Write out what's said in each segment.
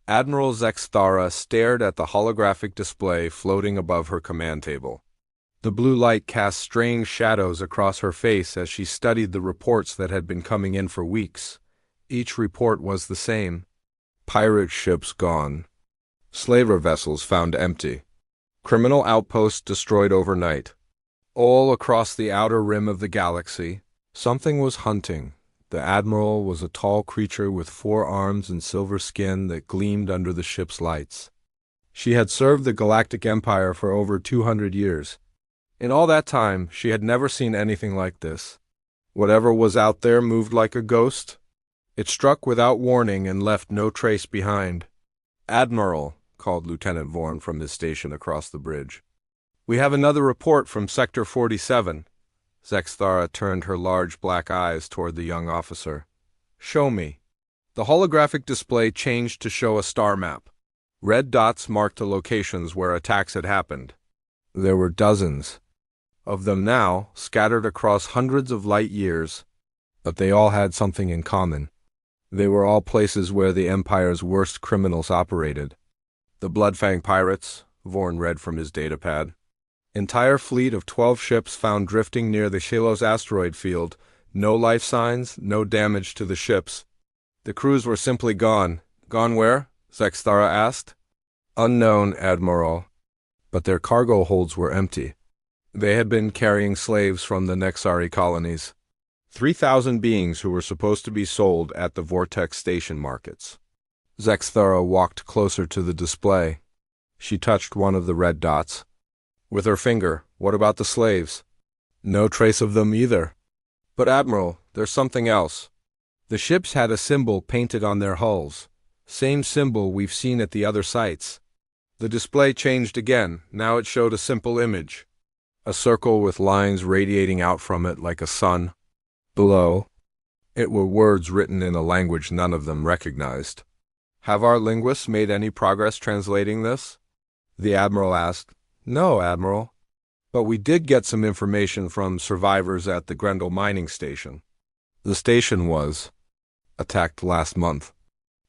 Admiral Zexthara stared at the holographic display floating above her command table. The blue light cast strange shadows across her face as she studied the reports that had been coming in for weeks. Each report was the same. Pirate ships gone. Slaver vessels found empty. Criminal outposts destroyed overnight. All across the outer rim of the galaxy, something was hunting. The Admiral was a tall creature with 4 arms and silver skin that gleamed under the ship's lights. She had served the Galactic Empire for over 200 years. In all that time, she had never seen anything like this. Whatever was out there moved like a ghost. It struck without warning and left no trace behind. "Admiral," called Lieutenant Vorn from his station across the bridge. "We have another report from Sector 47. Zexthara turned her large black eyes toward the young officer. "Show me." The holographic display changed to show a star map. Red dots marked the locations where attacks had happened. There were dozens of them now, scattered across hundreds of light years, but they all had something in common. They were all places where the Empire's worst criminals operated. The Bloodfang pirates, Vorn read from his datapad. Entire fleet of 12 ships found drifting near the Shelos asteroid field. No life signs, no damage to the ships. The crews were simply gone. Gone where? Zexthara asked. Unknown, Admiral. But their cargo holds were empty. They had been carrying slaves from the Nexari colonies. 3,000 beings who were supposed to be sold at the Vortex station markets. Zexthara walked closer to the display. She touched one of the red dots. With her finger, "What about the slaves?" "No trace of them either." "But Admiral, there's something else." The ships had a symbol painted on their hulls. Same symbol we've seen at the other sites. The display changed again. Now it showed a simple image. A circle with lines radiating out from it like a sun. Below, it were words written in a language none of them recognized. "Have our linguists made any progress translating this?" the Admiral asked. "No, Admiral. But we did get some information from survivors at the Grendel mining station. The station was attacked last month.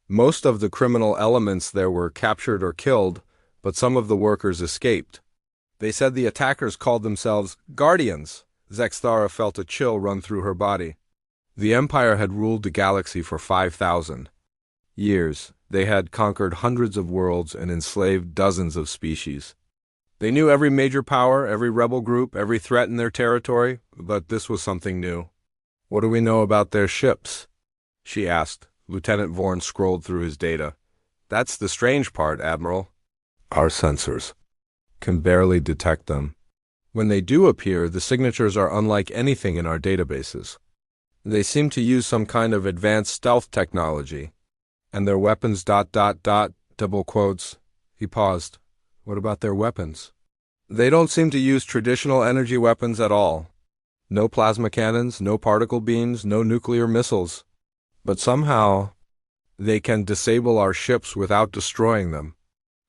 Most of the criminal elements there were captured or killed, but some of the workers escaped. They said the attackers called themselves Guardians." Zexthara felt a chill run through her body. The Empire had ruled the galaxy for 5,000 years. They had conquered hundreds of worlds and enslaved dozens of species. They knew every major power, every rebel group, every threat in their territory, but this was something new. "What do we know about their ships?" she asked. Lieutenant Vorn scrolled through his data. "That's the strange part, Admiral. Our sensors can barely detect them. When they do appear, the signatures are unlike anything in our databases. They seem to use some kind of advanced stealth technology. And their weapons ... double quotes." He paused. "What about their weapons?" "They don't seem to use traditional energy weapons at all. No plasma cannons, no particle beams, no nuclear missiles. But somehow, they can disable our ships without destroying them.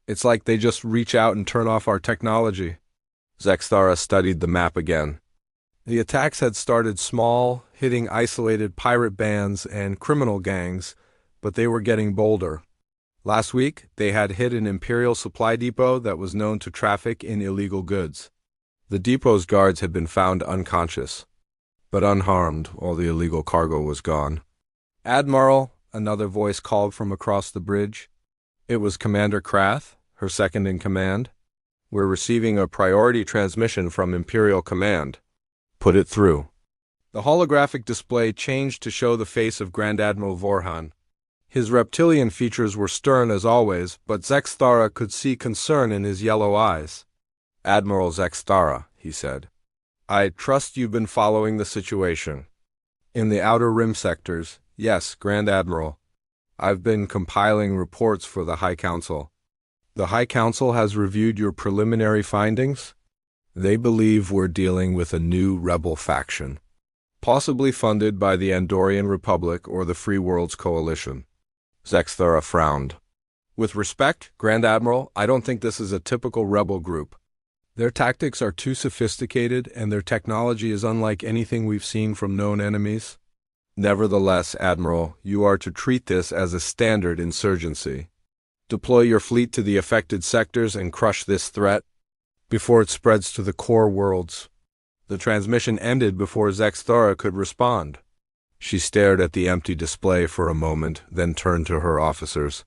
It's like they just reach out and turn off our technology." Zexthara studied the map again. The attacks had started small, hitting isolated pirate bands and criminal gangs, but they were getting bolder. Last week, they had hit an Imperial supply depot that was known to traffic in illegal goods. The depot's guards had been found unconscious, but unharmed. All the illegal cargo was gone. "Admiral," another voice called from across the bridge. It was Commander Krath, her second in command. "We're receiving a priority transmission from Imperial Command." "Put it through." The holographic display changed to show the face of Grand Admiral Vorhan. His reptilian features were stern as always, but Zexthara could see concern in his yellow eyes. "Admiral Zexthara," he said, "I trust you've been following the situation. In the Outer Rim sectors, yes, Grand Admiral. I've been compiling reports for the High Council. The High Council has reviewed your preliminary findings. They believe we're dealing with a new rebel faction, possibly funded by the Andorian Republic or the Free Worlds Coalition." Zexthara frowned. "With respect, Grand Admiral, I don't think this is a typical rebel group. Their tactics are too sophisticated, and their technology is unlike anything we've seen from known enemies. Nevertheless, Admiral, you are to treat this as a standard insurgency. Deploy your fleet to the affected sectors and crush this threat before it spreads to the core worlds. The transmission ended before Zexthara could respond. She stared at the empty display for a moment, then turned to her officers.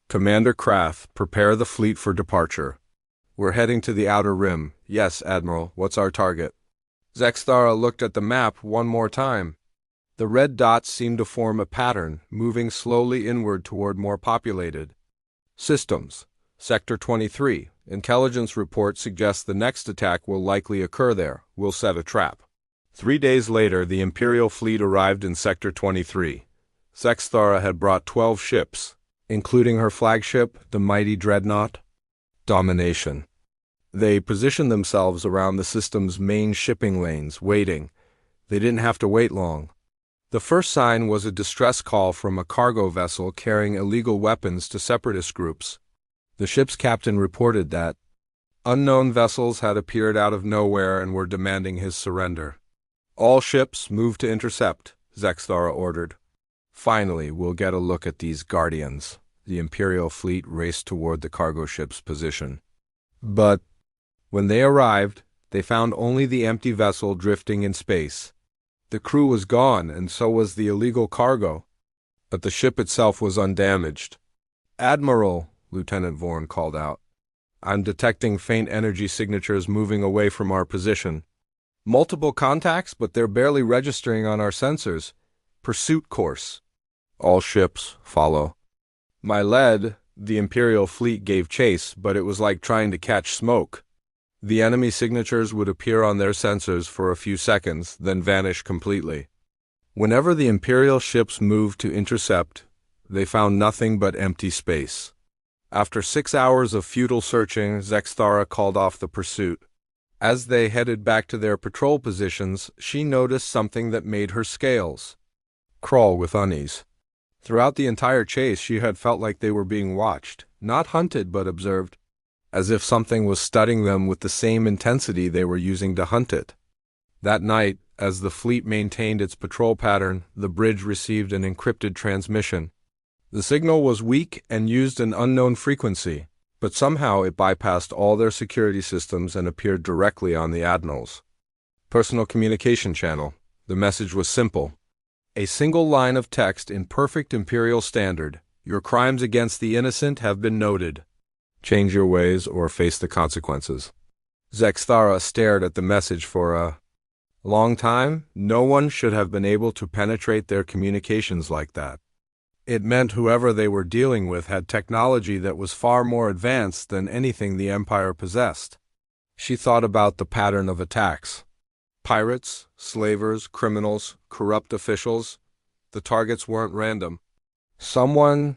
Commander Krath, prepare the fleet for departure. We're heading to the Outer Rim. Yes, Admiral, what's our target? Zexthara looked at the map one more time. The red dots seemed to form a pattern, moving slowly inward toward more populated systems. Sector 23. Intelligence report suggests the next attack will likely occur there. We'll set a trap. 3 days later, the Imperial fleet arrived in Sector 23. Zexthara had brought 12 ships, including her flagship, the mighty dreadnought, Domination. They positioned themselves around the system's main shipping lanes, waiting. They didn't have to wait long. The first sign was a distress call from a cargo vessel carrying illegal weapons to separatist groups. The ship's captain reported that unknown vessels had appeared out of nowhere and were demanding his surrender. All ships move to intercept, Zexthara ordered. Finally, we'll get a look at these guardians. The Imperial fleet raced toward the cargo ship's position. But when they arrived, they found only the empty vessel drifting in space. The crew was gone, and so was the illegal cargo. But the ship itself was undamaged. Admiral, Lieutenant Vorn called out. I'm detecting faint energy signatures moving away from our position. Multiple contacts, but they're barely registering on our sensors. Pursuit course. All ships follow. My lead, the Imperial fleet gave chase, but it was like trying to catch smoke. The enemy signatures would appear on their sensors for a few seconds, then vanish completely. Whenever the Imperial ships moved to intercept, they found nothing but empty space. After 6 hours of futile searching, Zexthara called off the pursuit. As they headed back to their patrol positions, she noticed something that made her scales crawl with unease. Throughout the entire chase, she had felt like they were being watched, not hunted but observed, as if something was studying them with the same intensity they were using to hunt it. That night, as the fleet maintained its patrol pattern, the bridge received an encrypted transmission. The signal was weak and used an unknown frequency, but somehow it bypassed all their security systems and appeared directly on the Admiral's personal communication channel. The message was simple. A single line of text in perfect Imperial standard. Your crimes against the innocent have been noted. Change your ways or face the consequences. Zexthara stared at the message for a long time. No one should have been able to penetrate their communications like that. It meant whoever they were dealing with had technology that was far more advanced than anything the Empire possessed. She thought about the pattern of attacks. Pirates, slavers, criminals, corrupt officials. The targets weren't random. Someone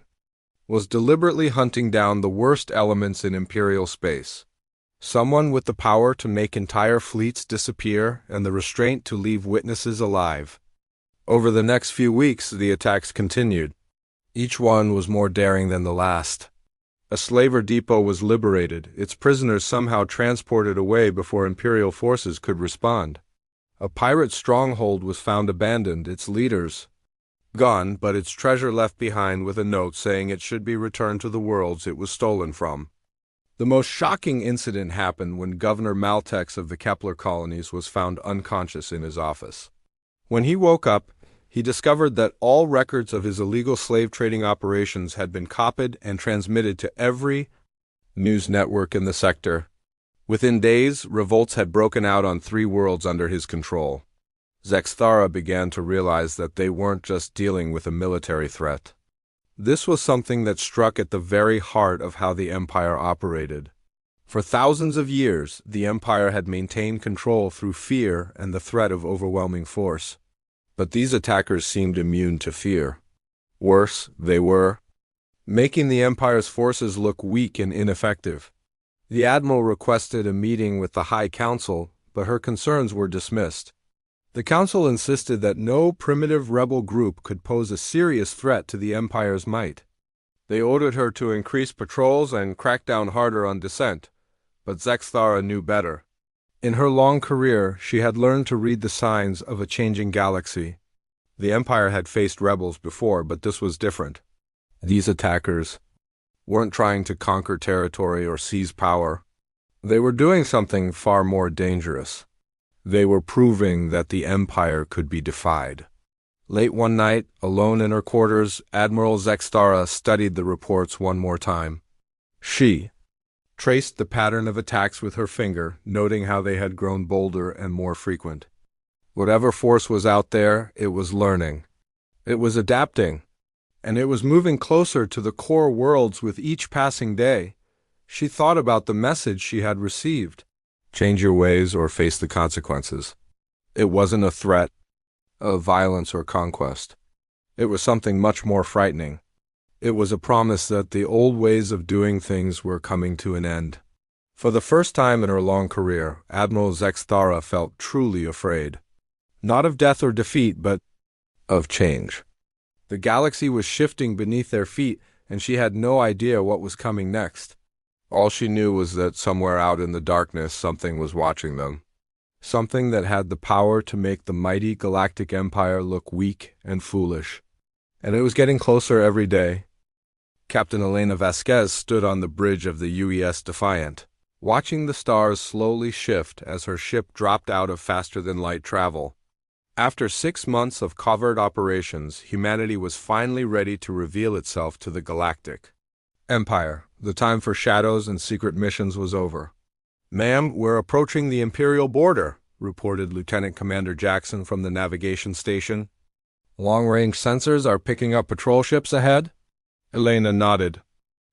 was deliberately hunting down the worst elements in Imperial space. Someone with the power to make entire fleets disappear and the restraint to leave witnesses alive. Over the next few weeks, the attacks continued. Each one was more daring than the last. A slaver depot was liberated, its prisoners somehow transported away before Imperial forces could respond. A pirate stronghold was found abandoned, its leaders gone, but its treasure left behind with a note saying it should be returned to the worlds it was stolen from. The most shocking incident happened when Governor Maltex of the Kepler colonies was found unconscious in his office. When he woke up, he discovered that all records of his illegal slave trading operations had been copied and transmitted to every news network in the sector. Within days, revolts had broken out on 3 worlds under his control. Zexthara began to realize that they weren't just dealing with a military threat. This was something that struck at the very heart of how the Empire operated. For thousands of years, the Empire had maintained control through fear and the threat of overwhelming force. But these attackers seemed immune to fear. Worse, they were making the Empire's forces look weak and ineffective. The Admiral requested a meeting with the High Council, but her concerns were dismissed. The Council insisted that no primitive rebel group could pose a serious threat to the Empire's might. They ordered her to increase patrols and crack down harder on dissent, but Zexthara knew better. In her long career, she had learned to read the signs of a changing galaxy. The Empire had faced rebels before, but this was different. These attackers weren't trying to conquer territory or seize power. They were doing something far more dangerous. They were proving that the Empire could be defied. Late one night, alone in her quarters, Admiral Zextara studied the reports one more time. She traced the pattern of attacks with her finger, noting how they had grown bolder and more frequent. Whatever force was out there, it was learning. It was adapting. And it was moving closer to the core worlds with each passing day. She thought about the message she had received. Change your ways or face the consequences. It wasn't a threat of violence or conquest. It was something much more frightening. It was a promise that the old ways of doing things were coming to an end. For the first time in her long career, Admiral Zextara felt truly afraid. Not of death or defeat, but of change. The galaxy was shifting beneath their feet, and she had no idea what was coming next. All she knew was that somewhere out in the darkness something was watching them. Something that had the power to make the mighty Galactic Empire look weak and foolish. And it was getting closer every day. Captain Elena Vasquez stood on the bridge of the UES Defiant, watching the stars slowly shift as her ship dropped out of faster-than-light travel. After 6 months of covert operations, humanity was finally ready to reveal itself to the Galactic Empire. The time for shadows and secret missions was over. "Ma'am, we're approaching the Imperial border," reported Lieutenant Commander Jackson from the navigation station. "Long-range sensors are picking up patrol ships ahead?" Elena nodded.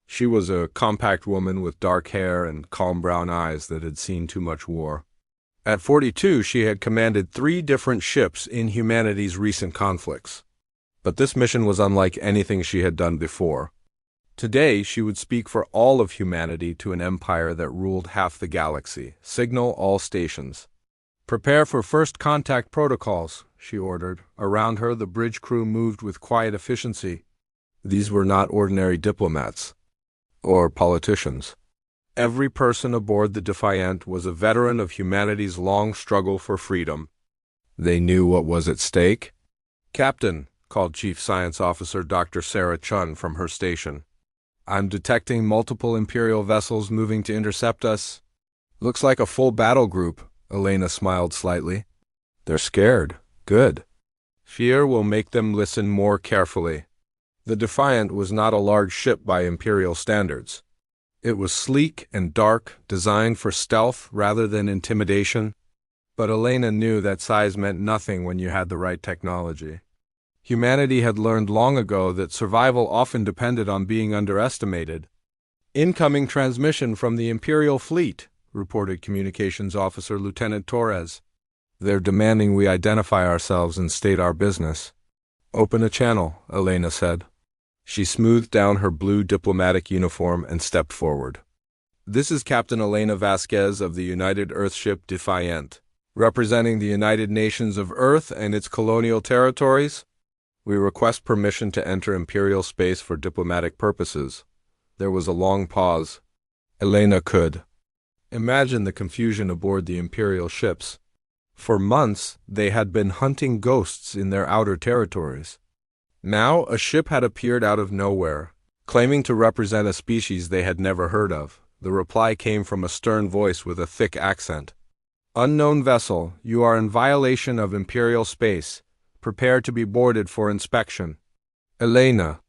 She was a compact woman with dark hair and calm brown eyes that had seen too much war. At 42, she had commanded 3 different ships in humanity's recent conflicts. But this mission was unlike anything she had done before. Today, she would speak for all of humanity to an empire that ruled half the galaxy. Signal all stations. "Prepare for first contact protocols," she ordered. Around her, the bridge crew moved with quiet efficiency. These were not ordinary diplomats or politicians. Every person aboard the Defiant was a veteran of humanity's long struggle for freedom. They knew what was at stake. "Captain," called Chief Science Officer Dr. Sarah Chun from her station. "I'm detecting multiple Imperial vessels moving to intercept us." "Looks like a full battle group," Elena smiled slightly. "They're scared. Good. Fear will make them listen more carefully." The Defiant was not a large ship by Imperial standards. It was sleek and dark, designed for stealth rather than intimidation. But Elena knew that size meant nothing when you had the right technology. Humanity had learned long ago that survival often depended on being underestimated. "Incoming transmission from the Imperial fleet," reported Communications Officer Lieutenant Torres. "They're demanding we identify ourselves and state our business." "Open a channel," Elena said. She smoothed down her blue diplomatic uniform and stepped forward. "This is Captain Elena Vasquez of the United Earthship Defiant. Representing the United Nations of Earth and its colonial territories, we request permission to enter Imperial space for diplomatic purposes." There was a long pause. Elena could imagine the confusion aboard the Imperial ships. For months, they had been hunting ghosts in their outer territories. Now, a ship had appeared out of nowhere, claiming to represent a species they had never heard of. The reply came from a stern voice with a thick accent. "Unknown vessel, you are in violation of Imperial space. Prepare to be boarded for inspection." Elena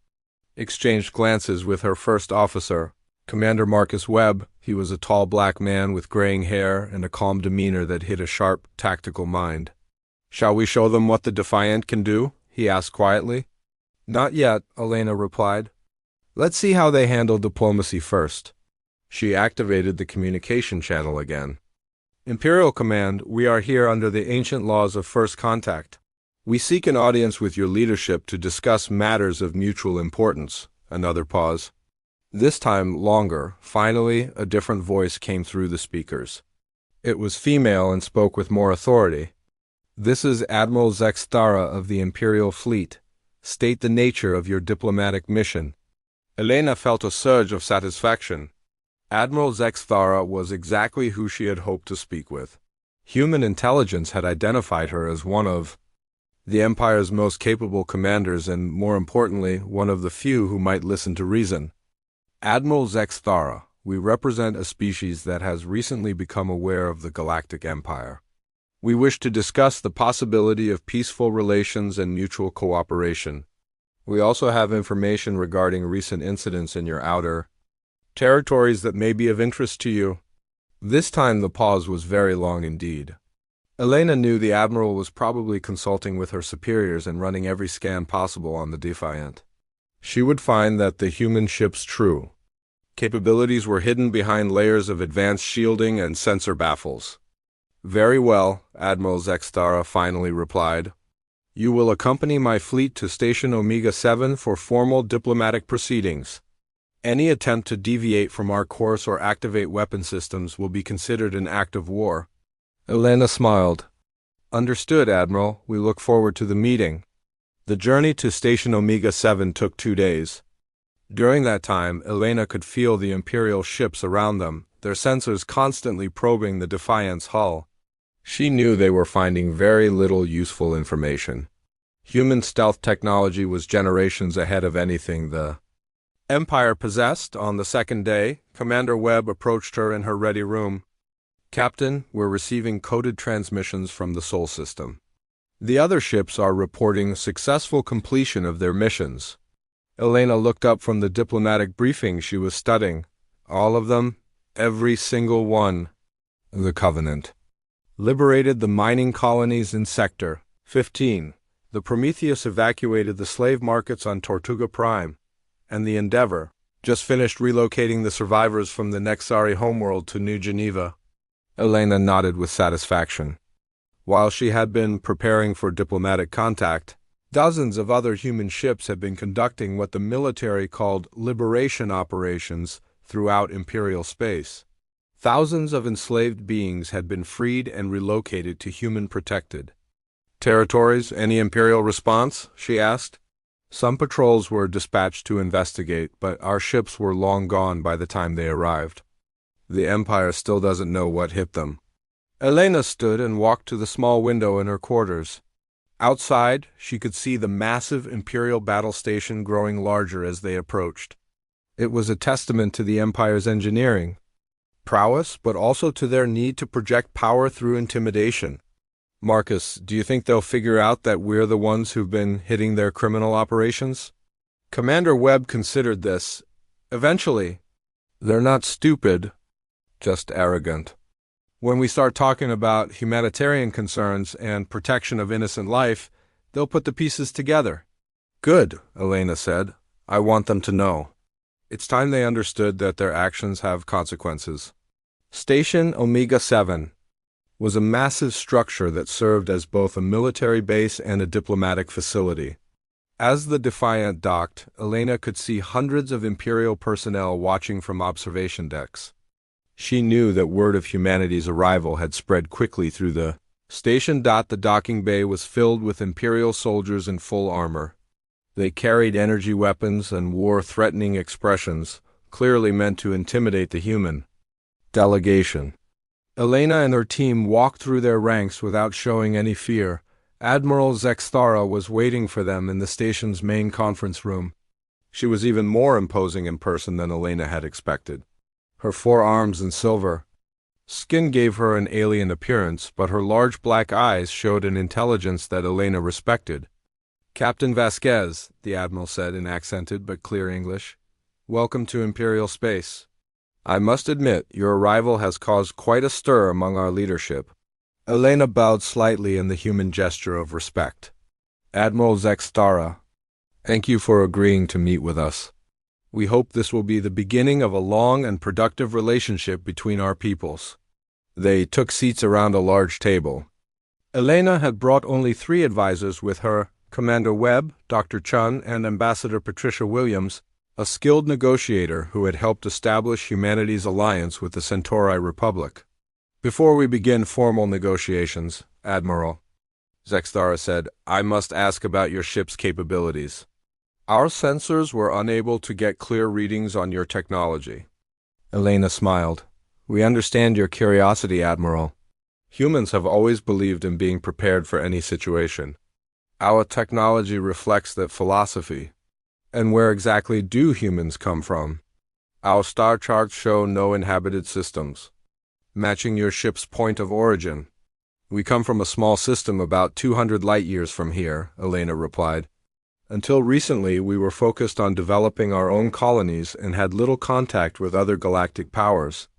exchanged glances with her first officer, Commander Marcus Webb. He was a tall black man with graying hair and a calm demeanor that hid a sharp, tactical mind. "Shall we show them what the Defiant can do?" he asked quietly. "Not yet," Elena replied. "Let's see how they handle diplomacy first." She activated the communication channel again. "Imperial Command, we are here under the ancient laws of first contact. We seek an audience with your leadership to discuss matters of mutual importance." Another pause. This time longer. Finally, a different voice came through the speakers. It was female and spoke with more authority. "This is Admiral Zextara of the Imperial Fleet. State the nature of your diplomatic mission." Elena felt a surge of satisfaction. Admiral Zextara was exactly who she had hoped to speak with. Human intelligence had identified her as one of the Empire's most capable commanders and, more importantly, one of the few who might listen to reason. Admiral Zexthara, we represent a species that has recently become aware of the Galactic Empire. We wish to discuss the possibility of peaceful relations and mutual cooperation. We also have information regarding recent incidents in your outer territories that may be of interest to you. This time the pause was very long indeed. Elena knew the Admiral was probably consulting with her superiors and running every scan possible on the Defiant. She would find that the human ship's true capabilities were hidden behind layers of advanced shielding and sensor baffles. Very well, Admiral Zexthara finally replied. You will accompany my fleet to Station Omega-7 for formal diplomatic proceedings. Any attempt to deviate from our course or activate weapon systems will be considered an act of war. Elena smiled. Understood, Admiral. We look forward to the meeting. The journey to Station Omega-7 took 2 days. During that time, Elena could feel the Imperial ships around them, their sensors constantly probing the Defiant's hull. She knew they were finding very little useful information. Human stealth technology was generations ahead of anything the Empire possessed. On the second day, Commander Webb approached her in her ready room. Captain, we're receiving coded transmissions from the Sol system. The other ships are reporting successful completion of their missions. Elena looked up from the diplomatic briefing she was studying. All of them, every single one. The Covenant liberated the mining colonies in Sector 15. The Prometheus evacuated the slave markets on Tortuga Prime, and the Endeavor just finished relocating the survivors from the Nexari homeworld to New Geneva. Elena nodded with satisfaction. While she had been preparing for diplomatic contact, dozens of other human ships had been conducting what the military called liberation operations throughout Imperial space. Thousands of enslaved beings had been freed and relocated to human-protected territories. Any Imperial response? She asked. Some patrols were dispatched to investigate, but our ships were long gone by the time they arrived. The Empire still doesn't know what hit them. Elena stood and walked to the small window in her quarters. Outside, she could see the massive Imperial battle station growing larger as they approached. It was a testament to the Empire's engineering prowess, but also to their need to project power through intimidation. Marcus, do you think they'll figure out that we're the ones who've been hitting their criminal operations? Commander Webb considered this. Eventually. They're not stupid, just arrogant. When we start talking about humanitarian concerns and protection of innocent life, they'll put the pieces together. Good, Elena said. I want them to know. It's time they understood that their actions have consequences. Station Omega-7 was a massive structure that served as both a military base and a diplomatic facility. As the Defiant docked, Elena could see hundreds of Imperial personnel watching from observation decks. She knew that word of humanity's arrival had spread quickly through the station. The docking bay was filled with Imperial soldiers in full armor. They carried energy weapons and wore threatening expressions, clearly meant to intimidate the human delegation. Elena and her team walked through their ranks without showing any fear. Admiral Zexthara was waiting for them in the station's main conference room. She was even more imposing in person than Elena had expected. Her 4 arms and silver skin gave her an alien appearance, but her large black eyes showed an intelligence that Elena respected. Captain Vasquez, the Admiral said in accented but clear English, welcome to Imperial space. I must admit, your arrival has caused quite a stir among our leadership. Elena bowed slightly in the human gesture of respect. Admiral Zexthara, thank you for agreeing to meet with us. We hope this will be the beginning of a long and productive relationship between our peoples. They took seats around a large table. Elena had brought only 3 advisors with her, Commander Webb, Dr. Chun, and Ambassador Patricia Williams, a skilled negotiator who had helped establish humanity's alliance with the Centauri Republic. Before we begin formal negotiations, Admiral, Zexthara said, I must ask about your ship's capabilities. Our sensors were unable to get clear readings on your technology. Elena smiled. We understand your curiosity, Admiral. Humans have always believed in being prepared for any situation. Our technology reflects that philosophy. And where exactly do humans come from? Our star charts show no inhabited systems, matching your ship's point of origin. We come from a small system about 200 light-years from here, Elena replied. Until recently, we were focused on developing our own colonies and had little contact with other galactic powers.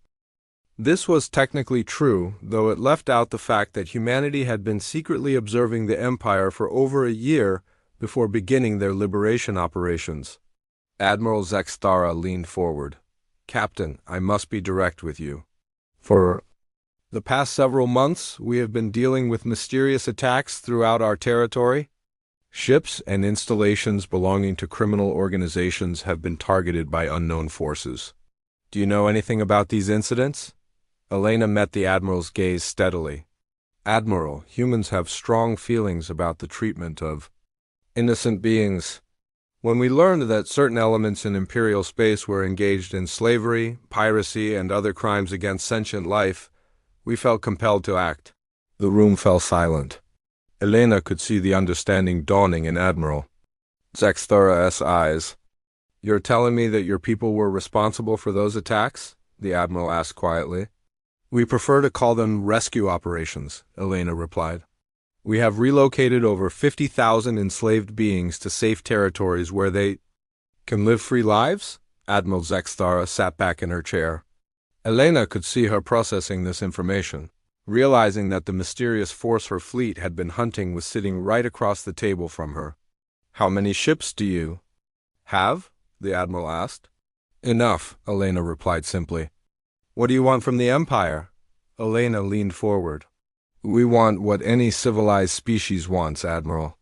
This was technically true, though it left out the fact that humanity had been secretly observing the Empire for over a year before beginning their liberation operations. Admiral Zexthara leaned forward. Captain, I must be direct with you. For the past several months, we have been dealing with mysterious attacks throughout our territory. Ships and installations belonging to criminal organizations have been targeted by unknown forces. Do you know anything about these incidents? Elena met the Admiral's gaze steadily. Admiral, humans have strong feelings about the treatment of innocent beings. When we learned that certain elements in Imperial space were engaged in slavery, piracy, and other crimes against sentient life, we felt compelled to act. The room fell silent. Elena could see the understanding dawning in Admiral Zexthara's eyes. You're telling me that your people were responsible for those attacks? The Admiral asked quietly. We prefer to call them rescue operations, Elena replied. We have relocated over 50,000 enslaved beings to safe territories where they can live free lives? Admiral Zexthara sat back in her chair. Elena could see her processing this information, realizing that the mysterious force her fleet had been hunting was sitting right across the table from her. How many ships do you have? The Admiral asked. Enough, Elena replied simply. What do you want from the Empire? Elena leaned forward. We want what any civilized species wants, Admiral.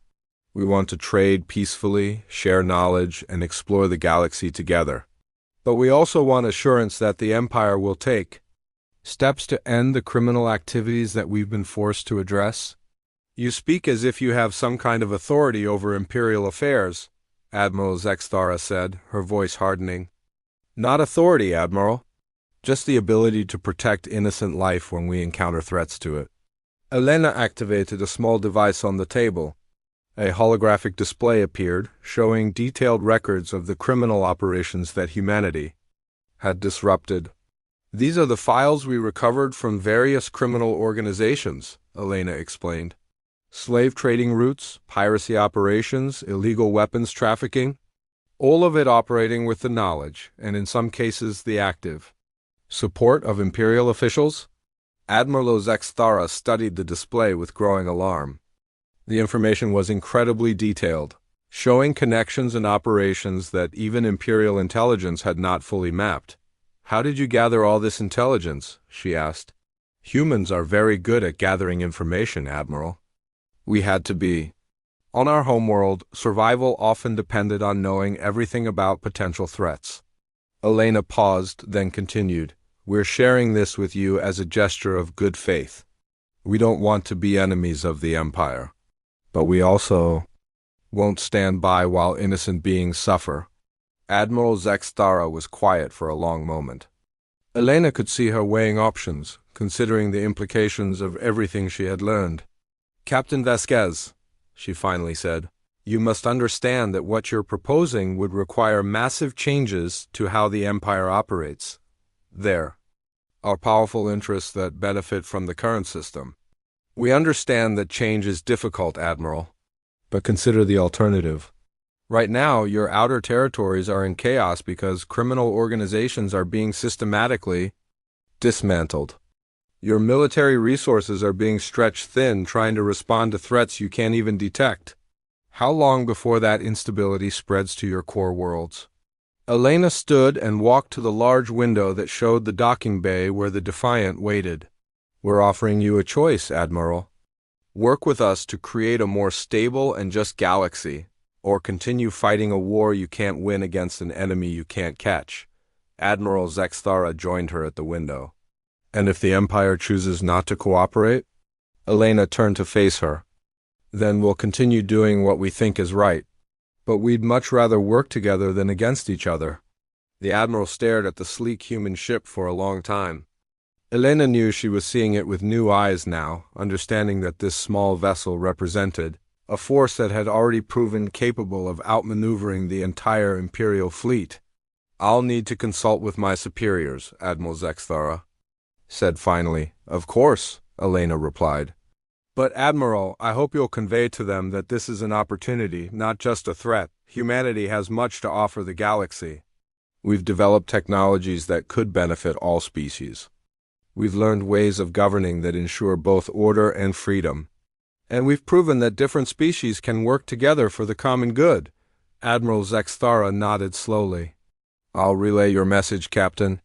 We want to trade peacefully, share knowledge, and explore the galaxy together. But we also want assurance that the Empire will take steps to end the criminal activities that we've been forced to address. You speak as if you have some kind of authority over Imperial affairs, Admiral Zexthara said, her voice hardening. Not authority, Admiral. Just the ability to protect innocent life when we encounter threats to it. Elena activated a small device on the table. A holographic display appeared, showing detailed records of the criminal operations that humanity had disrupted. These are the files we recovered from various criminal organizations, Elena explained. Slave trading routes, piracy operations, illegal weapons trafficking, all of it operating with the knowledge, and in some cases the active support of Imperial officials? Admiral Zexthara studied the display with growing alarm. The information was incredibly detailed, showing connections and operations that even Imperial intelligence had not fully mapped. How did you gather all this intelligence? She asked. Humans are very good at gathering information, Admiral. We had to be. On our homeworld, survival often depended on knowing everything about potential threats. Elena paused, then continued. We're sharing this with you as a gesture of good faith. We don't want to be enemies of the Empire. But we also won't stand by while innocent beings suffer. Admiral Zexthara was quiet for a long moment. Elena could see her weighing options, considering the implications of everything she had learned. Captain Vasquez, she finally said, you must understand that what you're proposing would require massive changes to how the Empire operates. There are powerful interests that benefit from the current system. We understand that change is difficult, Admiral, but consider the alternative. Right now, your outer territories are in chaos because criminal organizations are being systematically dismantled. Your military resources are being stretched thin trying to respond to threats you can't even detect. How long before that instability spreads to your core worlds? Elena stood and walked to the large window that showed the docking bay where the Defiant waited. We're offering you a choice, Admiral. Work with us to create a more stable and just galaxy, or continue fighting a war you can't win against an enemy you can't catch. Admiral Zexthara joined her at the window. And if the Empire chooses not to cooperate? Elena turned to face her. Then we'll continue doing what we think is right. But we'd much rather work together than against each other. The Admiral stared at the sleek human ship for a long time. Elena knew she was seeing it with new eyes now, understanding that this small vessel represented a force that had already proven capable of outmaneuvering the entire Imperial fleet. I'll need to consult with my superiors, Admiral Zexthara said finally. Of course, Elena replied. But Admiral, I hope you'll convey to them that this is an opportunity, not just a threat. Humanity has much to offer the galaxy. We've developed technologies that could benefit all species. We've learned ways of governing that ensure both order and freedom. And we've proven that different species can work together for the common good. Admiral Zexthara nodded slowly. I'll relay your message, Captain.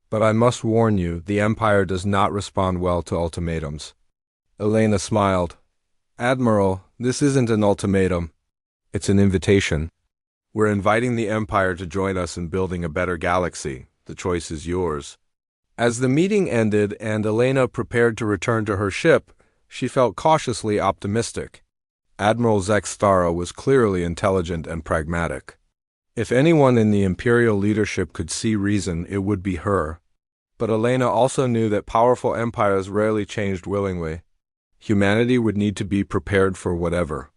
But I must warn you, the Empire does not respond well to ultimatums. Elena smiled. Admiral, this isn't an ultimatum. It's an invitation. We're inviting the Empire to join us in building a better galaxy. The choice is yours. As the meeting ended and Elena prepared to return to her ship, she felt cautiously optimistic. Admiral Zexthara was clearly intelligent and pragmatic. If anyone in the Imperial leadership could see reason, it would be her. But Elena also knew that powerful empires rarely changed willingly. Humanity would need to be prepared for whatever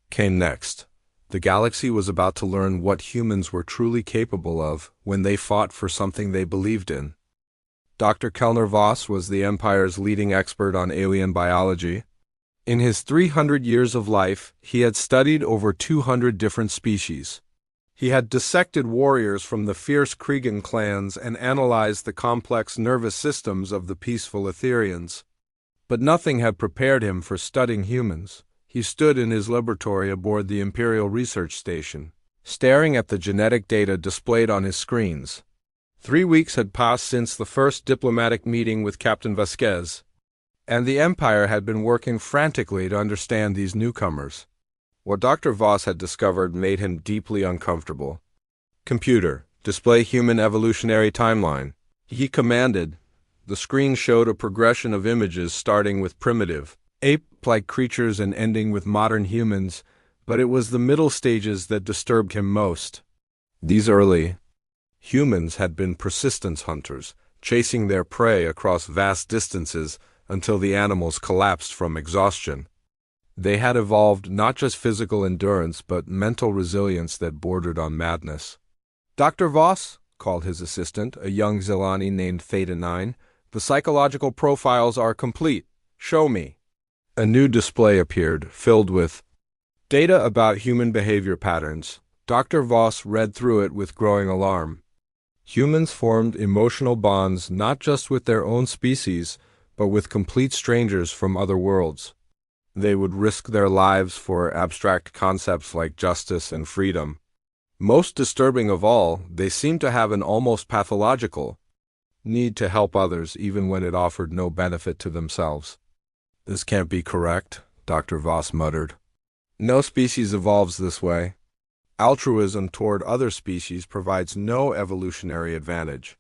came next. The galaxy was about to learn what humans were truly capable of when they fought for something they believed in. Dr. Kellner Voss was the Empire's leading expert on alien biology. In his 300 years of life, he had studied over 200 different species. He had dissected warriors from the fierce Kregan clans and analyzed the complex nervous systems of the peaceful Etherians. But nothing had prepared him for studying humans. He stood in his laboratory aboard the Imperial Research Station, staring at the genetic data displayed on his screens. 3 weeks had passed since the first diplomatic meeting with Captain Vasquez, and the Empire had been working frantically to understand these newcomers. What Dr. Voss had discovered made him deeply uncomfortable. Computer, display human evolutionary timeline. He commanded. The screen showed a progression of images starting with primitive, ape-like creatures and ending with modern humans, but it was the middle stages that disturbed him most. These early humans had been persistence hunters, chasing their prey across vast distances until the animals collapsed from exhaustion. They had evolved not just physical endurance, but mental resilience that bordered on madness. Dr. Voss, called his assistant, a young Zilani named Theta 9, the psychological profiles are complete. Show me. A new display appeared, filled with data about human behavior patterns. Dr. Voss read through it with growing alarm. Humans formed emotional bonds not just with their own species, but with complete strangers from other worlds. They would risk their lives for abstract concepts like justice and freedom. Most disturbing of all, they seemed to have an almost pathological need to help others even when it offered no benefit to themselves. This can't be correct, Dr. Voss muttered. No species evolves this way. Altruism toward other species provides no evolutionary advantage.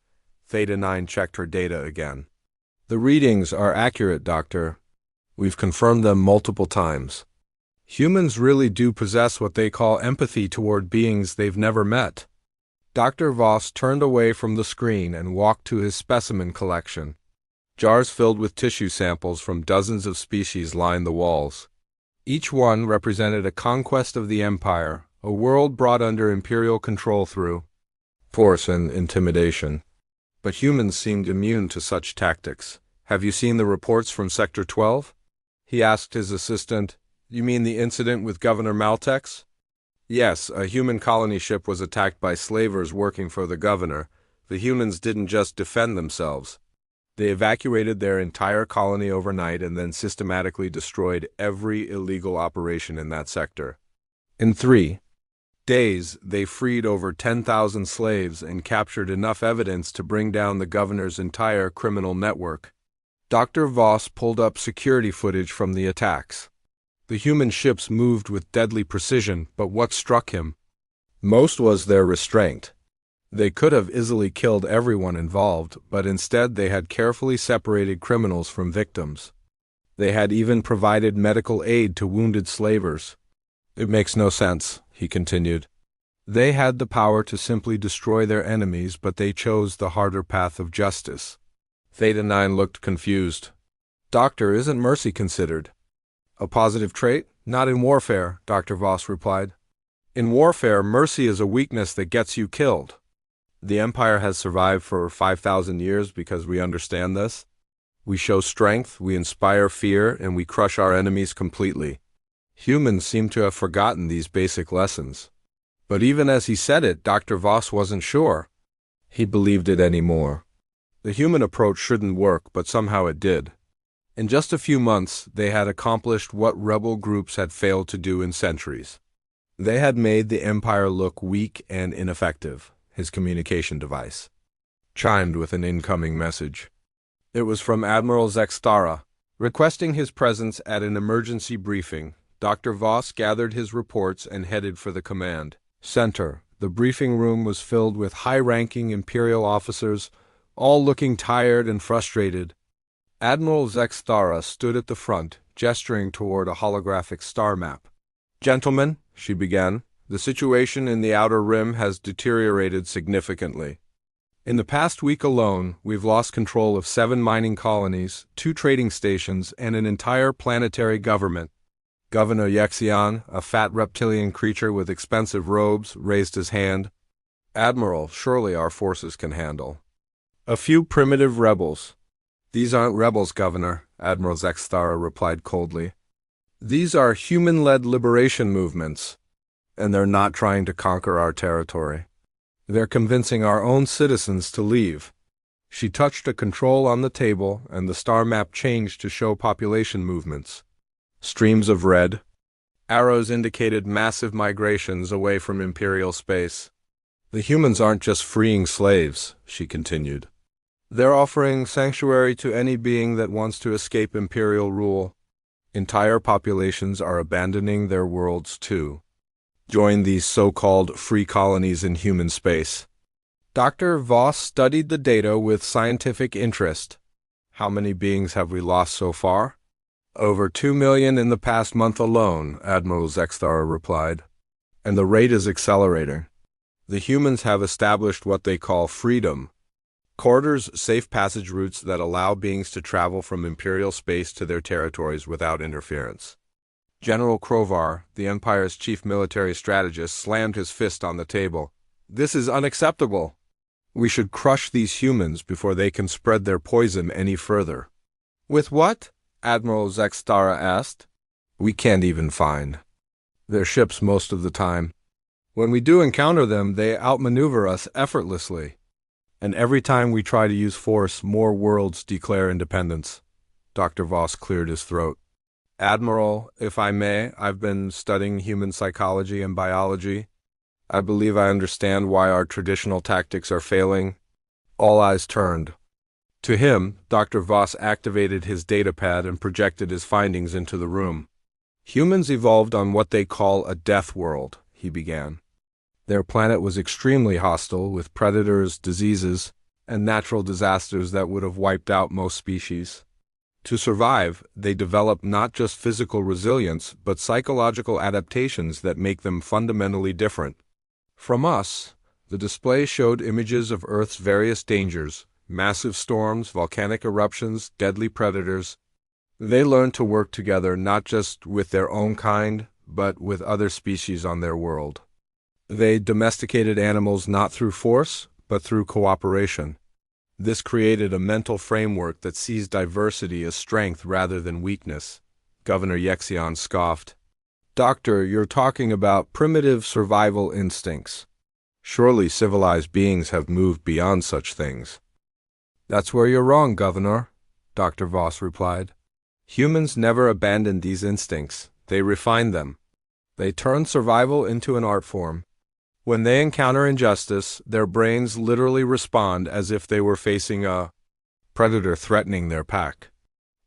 Theta 9 checked her data again. The readings are accurate, Doctor. We've confirmed them multiple times. Humans really do possess what they call empathy toward beings they've never met. Dr. Voss turned away from the screen and walked to his specimen collection. Jars filled with tissue samples from dozens of species lined the walls. Each one represented a conquest of the Empire, a world brought under Imperial control through force and intimidation. But humans seemed immune to such tactics. Have you seen the reports from Sector 12? He asked his assistant. You mean the incident with Governor Maltex? Yes, a human colony ship was attacked by slavers working for the governor. The humans didn't just defend themselves. They evacuated their entire colony overnight and then systematically destroyed every illegal operation in that sector. In 3 days, they freed over 10,000 slaves and captured enough evidence to bring down the governor's entire criminal network. Dr. Voss pulled up security footage from the attacks. The human ships moved with deadly precision, but what struck him most was their restraint. They could have easily killed everyone involved, but instead they had carefully separated criminals from victims. They had even provided medical aid to wounded slavers. It makes no sense, he continued. They had the power to simply destroy their enemies, but they chose the harder path of justice. Theta 9 looked confused. Doctor, isn't mercy considered a positive trait? Not in warfare, Dr. Voss replied. In warfare, mercy is a weakness that gets you killed. The Empire has survived for 5,000 years because we understand this. We show strength, we inspire fear, and we crush our enemies completely. Humans seem to have forgotten these basic lessons. But even as he said it, Dr. Voss wasn't sure he believed it anymore. The human approach shouldn't work, but somehow it did. In just a few months, they had accomplished what rebel groups had failed to do in centuries. They had made the Empire look weak and ineffective. His communication device chimed with an incoming message. It was from Admiral Zextara, requesting his presence at an emergency briefing. Dr. Voss gathered his reports and headed for the command center. The briefing room was filled with high-ranking Imperial officers, all looking tired and frustrated. Admiral Zextara stood at the front, gesturing toward a holographic star map. "Gentlemen," she began, "the situation in the Outer Rim has deteriorated significantly. In the past week alone, we've lost control of 7 mining colonies, 2 trading stations, and an entire planetary government." Governor Yexion, a fat reptilian creature with expensive robes, raised his hand. "Admiral, surely our forces can handle a few primitive rebels." "These aren't rebels, Governor," Admiral Zextara replied coldly. "These are human-led liberation movements, and they're not trying to conquer our territory. They're convincing our own citizens to leave." She touched a control on the table, and the star map changed to show population movements. Streams of red arrows indicated massive migrations away from Imperial space. "The humans aren't just freeing slaves," she continued. "They're offering sanctuary to any being that wants to escape Imperial rule. Entire populations are abandoning their worlds too. Join these so-called free colonies in human space." Dr. Voss studied the data with scientific interest. "How many beings have we lost so far?" "Over 2 million in the past month alone," Admiral Zextara replied. "And the rate is accelerating. The humans have established what they call freedom. Corridors, safe passage routes that allow beings to travel from Imperial space to their territories without interference." General Krovar, the Empire's chief military strategist, slammed his fist on the table. "This is unacceptable. We should crush these humans before they can spread their poison any further." "With what?" Admiral Zextara asked. "We can't even find their ships most of the time. When we do encounter them, they outmaneuver us effortlessly. And every time we try to use force, more worlds declare independence." Dr. Voss cleared his throat. "Admiral, if I may, I've been studying human psychology and biology. I believe I understand why our traditional tactics are failing." All eyes turned to him. Dr. Voss activated his datapad and projected his findings into the room. "Humans evolved on what they call a death world," he began. "Their planet was extremely hostile, with predators, diseases, and natural disasters that would have wiped out most species. To survive, they developed not just physical resilience, but psychological adaptations that make them fundamentally different from us." The display showed images of Earth's various dangers: massive storms, volcanic eruptions, deadly predators. They learned to work together not just with their own kind, but with other species on their world. They domesticated animals not through force, but through cooperation. This created a mental framework that sees diversity as strength rather than weakness. Governor Yexion scoffed. "Doctor, you're talking about primitive survival instincts. Surely civilized beings have moved beyond such things." "That's where you're wrong, Governor," Dr. Voss replied. "Humans never abandoned these instincts. They refined them. They turned survival into an art form. When they encounter injustice, their brains literally respond as if they were facing a predator threatening their pack.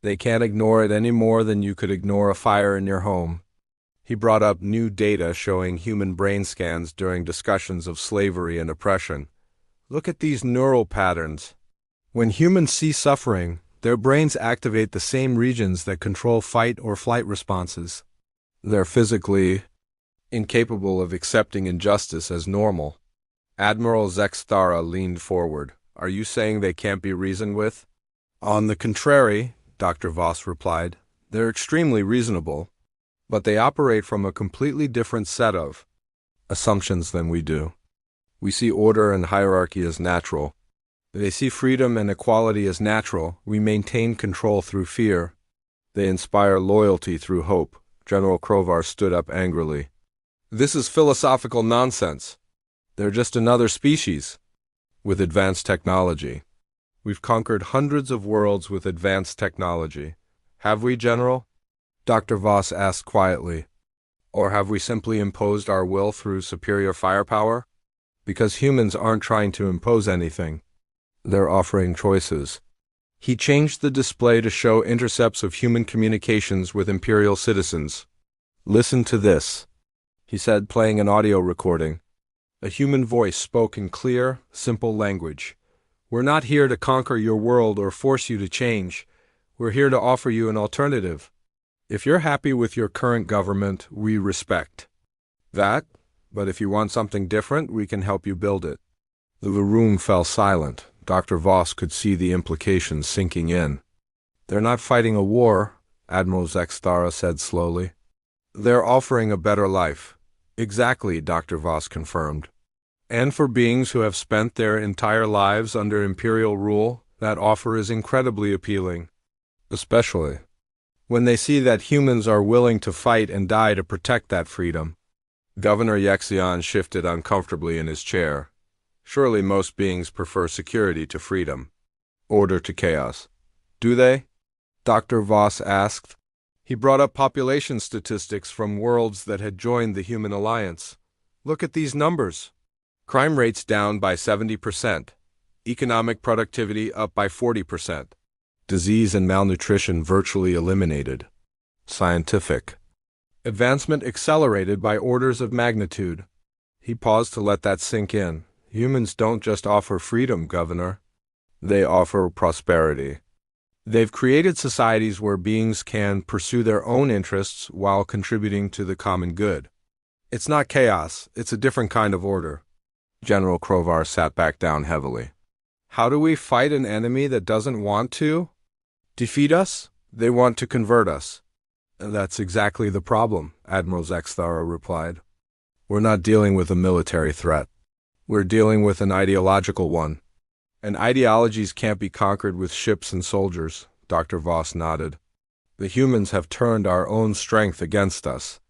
They can't ignore it any more than you could ignore a fire in your home." He brought up new data showing human brain scans during discussions of slavery and oppression. "Look at these neural patterns. When humans see suffering, their brains activate the same regions that control fight or flight responses. They're physically incapable of accepting injustice as normal." Admiral Zextara leaned forward. "Are you saying they can't be reasoned with?" "On the contrary," Dr. Voss replied, "they're extremely reasonable, but they operate from a completely different set of assumptions than we do. We see order and hierarchy as natural. They see freedom and equality as natural. We maintain control through fear. They inspire loyalty through hope. General Krovar stood up angrily. This is philosophical nonsense. They're just another species with advanced technology. We've conquered hundreds of worlds with advanced technology. Have we, General? Dr. Voss asked quietly. Or have we simply imposed our will through superior firepower? Because humans aren't trying to impose anything. They're offering choices. He changed the display to show intercepts of human communications with Imperial citizens. Listen to this, he said, playing an audio recording. A human voice spoke in clear, simple language. We're not here to conquer your world or force you to change. We're here to offer you an alternative. If you're happy with your current government, we respect that, but if you want something different, we can help you build it. The room fell silent. Dr. Voss could see the implications sinking in. They're not fighting a war, Admiral Zexthara said slowly. They're offering a better life. Exactly, Dr. Voss confirmed. And for beings who have spent their entire lives under Imperial rule, that offer is incredibly appealing. Especially when they see that humans are willing to fight and die to protect that freedom. Governor Yexion shifted uncomfortably in his chair. Surely most beings prefer security to freedom. Order to chaos. Do they? Dr. Voss asked. He brought up population statistics from worlds that had joined the Human Alliance. Look at these numbers. Crime rates down by 70%. Economic productivity up by 40%. Disease and malnutrition virtually eliminated. Scientific advancement accelerated by orders of magnitude. He paused to let that sink in. Humans don't just offer freedom, Governor. They offer prosperity. They've created societies where beings can pursue their own interests while contributing to the common good. It's not chaos, it's a different kind of order. General Krovar sat back down heavily. How do we fight an enemy that doesn't want to defeat us? They want to convert us. That's exactly the problem, Admiral Zexthara replied. We're not dealing with a military threat. We're dealing with an ideological one. And ideologies can't be conquered with ships and soldiers, Dr. Voss nodded. The humans have turned our own strength against us.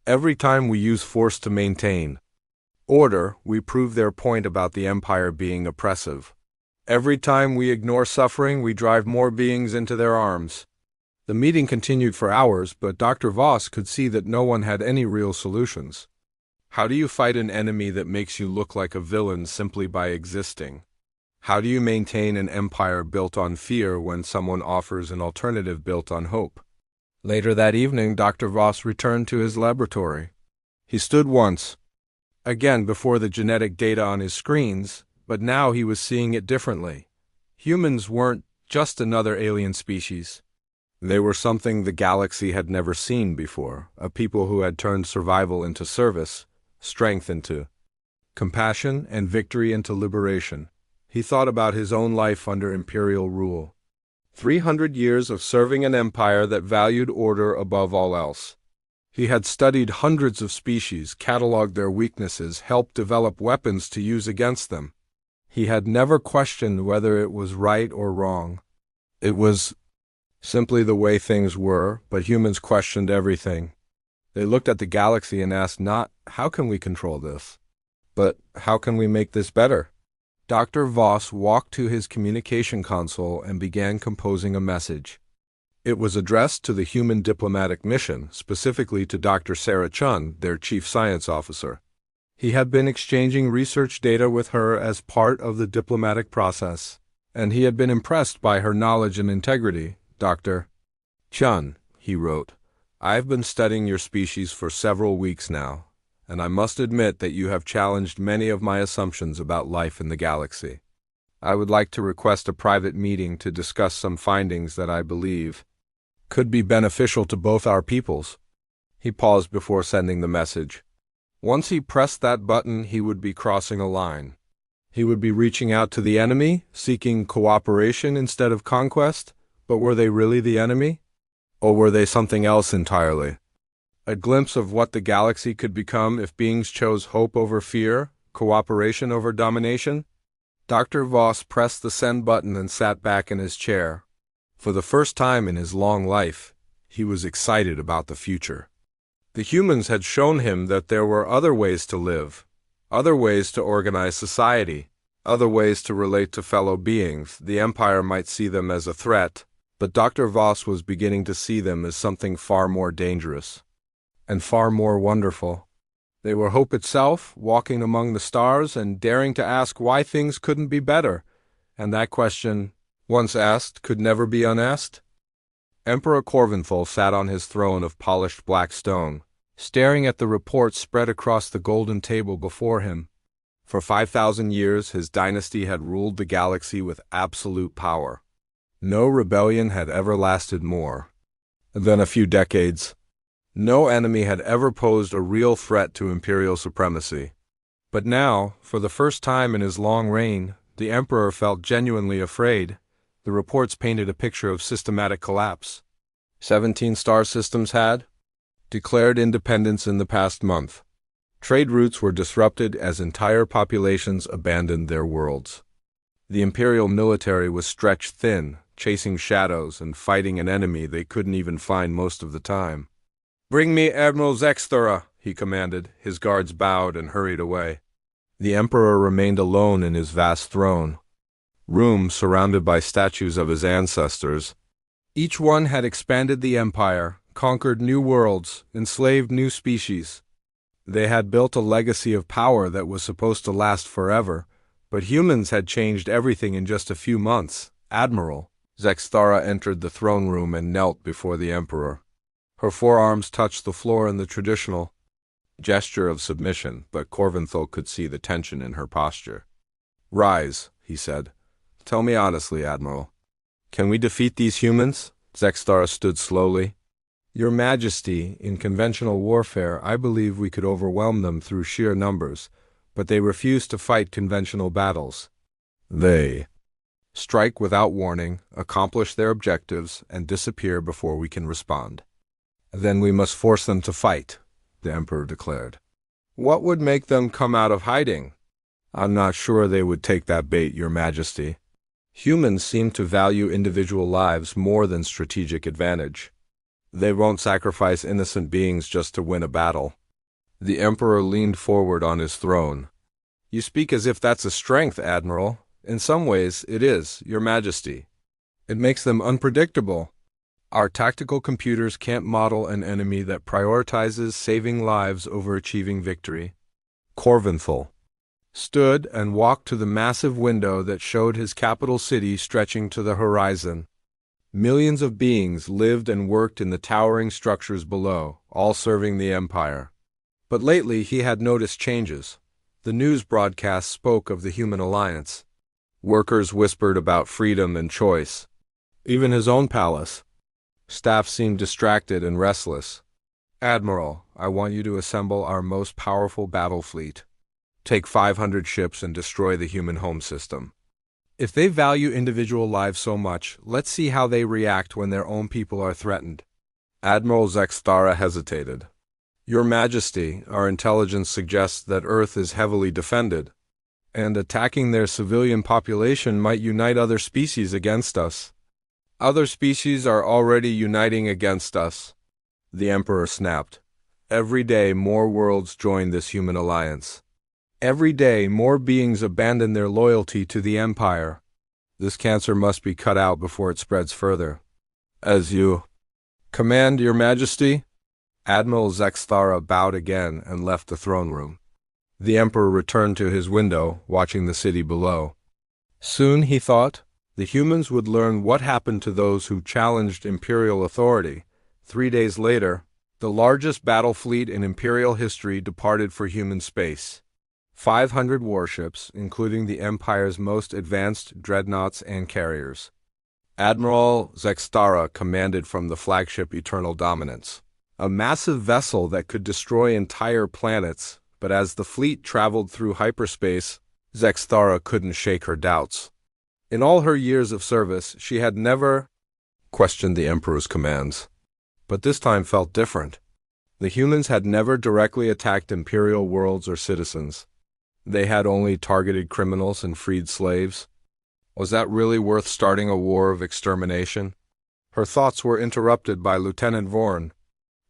Every time we use force to maintain order, we prove their point about the Empire being oppressive. Every time we ignore suffering, we drive more beings into their arms. The meeting continued for hours, but Dr. Voss could see that no one had any real solutions. How do you fight an enemy that makes you look like a villain simply by existing? How do you maintain an empire built on fear when someone offers an alternative built on hope? Later that evening, Dr. Voss returned to his laboratory. He stood once, again before the genetic data on his screens, but now he was seeing it differently. Humans weren't just another alien species. They were something the galaxy had never seen before, a people who had turned survival into service, strength into compassion, and victory into liberation. He thought about his own life under Imperial rule. 300 years of serving an empire that valued order above all else. He had studied hundreds of species, cataloged their weaknesses, helped develop weapons to use against them. He had never questioned whether it was right or wrong. It was simply the way things were, but humans questioned everything. They looked at the galaxy and asked not, how can we control this? But how can we make this better? Dr. Voss walked to his communication console and began composing a message. It was addressed to the human diplomatic mission, specifically to Dr. Sarah Chun, their chief science officer. He had been exchanging research data with her as part of the diplomatic process, and he had been impressed by her knowledge and integrity. Dr. Chun, he wrote, I've been studying your species for several weeks now, and I must admit that you have challenged many of my assumptions about life in the galaxy. I would like to request a private meeting to discuss some findings that I believe could be beneficial to both our peoples. He paused before sending the message. Once he pressed that button, he would be crossing a line. He would be reaching out to the enemy, seeking cooperation instead of conquest. But were they really the enemy? Or were they something else entirely? A glimpse of what the galaxy could become if beings chose hope over fear, Cooperation over domination? Dr. Voss pressed the send button and sat back in his chair. For the first time in his long life, he was excited about the future. The humans had shown him that there were other ways to live, other ways to organize society, other ways to relate to fellow beings. The Empire might see them as a threat, but Dr. Voss was beginning to see them as something far more dangerous and far more wonderful. They were hope itself, walking among the stars and daring to ask why things couldn't be better, and that question, once asked, could never be unasked. Emperor Corvinthal sat on his throne of polished black stone, staring at the reports spread across the golden table before him. For 5,000 years his dynasty had ruled the galaxy with absolute power. No rebellion had ever lasted more than a few decades. No enemy had ever posed a real threat to imperial supremacy. But now, for the first time in his long reign, the emperor felt genuinely afraid. The reports painted a picture of systematic collapse. 17 star systems had declared independence in the past month. Trade routes were disrupted as entire populations abandoned their worlds. The imperial military was stretched thin, chasing shadows and fighting an enemy they couldn't even find most of the time. "Bring me Admiral Zexthora," he commanded. His guards bowed and hurried away. The emperor remained alone in his vast throne room, surrounded by statues of his ancestors. Each one had expanded the empire, conquered new worlds, enslaved new species. They had built a legacy of power that was supposed to last forever, but humans had changed everything in just a few months. Admiral Zexthara entered the throne room and knelt before the emperor. Her forearms touched the floor in the traditional gesture of submission, but Corvinthal could see the tension in her posture. "Rise," he said. "Tell me honestly, Admiral. Can we defeat these humans?" Zexthara stood slowly. "Your Majesty, in conventional warfare, I believe we could overwhelm them through sheer numbers, but they refuse to fight conventional battles. They strike without warning, accomplish their objectives, and disappear before we can respond." "Then we must force them to fight," the emperor declared. "What would make them come out of hiding?" "I'm not sure they would take that bait, Your Majesty. Humans seem to value individual lives more than strategic advantage. They won't sacrifice innocent beings just to win a battle." The emperor leaned forward on his throne. "You speak as if that's a strength, Admiral. In some ways, it is, Your Majesty. It makes them unpredictable. Our tactical computers can't model an enemy that prioritizes saving lives over achieving victory." Corvinthal stood and walked to the massive window that showed his capital city stretching to the horizon. Millions of beings lived and worked in the towering structures below, all serving the Empire. But lately he had noticed changes. The news broadcasts spoke of the human alliance. Workers whispered about freedom and choice. Even his own palace. Staff seemed distracted and restless. "Admiral, I want you to assemble our most powerful battle fleet. Take 500 ships and destroy the human home system. If they value individual lives so much, let's see how they react when their own people are threatened." Admiral Zexthara hesitated. "Your Majesty, our intelligence suggests that Earth is heavily defended, and attacking their civilian population might unite other species against us." "Other species are already uniting against us," the Emperor snapped. "Every day more worlds join this human alliance. Every day more beings abandon their loyalty to the Empire. This cancer must be cut out before it spreads further." "As you command, Your Majesty." Admiral Zexthara bowed again and left the throne room. The Emperor returned to his window, watching the city below. Soon, he thought, the humans would learn what happened to those who challenged Imperial authority. 3 days later, the largest battle fleet in Imperial history departed for human space. 500 warships, including the Empire's most advanced dreadnoughts and carriers. Admiral Zexthara commanded from the flagship Eternal Dominance, a massive vessel that could destroy entire planets, but as the fleet traveled through hyperspace, Zexthara couldn't shake her doubts. In all her years of service, she had never questioned the Emperor's commands. But this time felt different. The humans had never directly attacked Imperial worlds or citizens. They had only targeted criminals and freed slaves. Was that really worth starting a war of extermination? Her thoughts were interrupted by Lieutenant Vorn.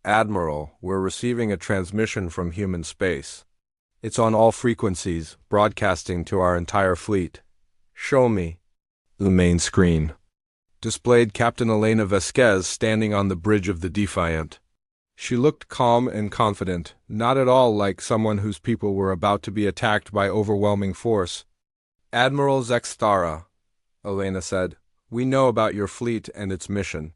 Admiral, we're receiving a transmission from human space. It's on all frequencies, broadcasting to our entire fleet. Show me. The main screen displayed Captain Elena Vasquez standing on the bridge of the Defiant. She looked calm and confident, not at all like someone whose people were about to be attacked by overwhelming force. Admiral Zexthara, Elena said, we know about your fleet and its mission.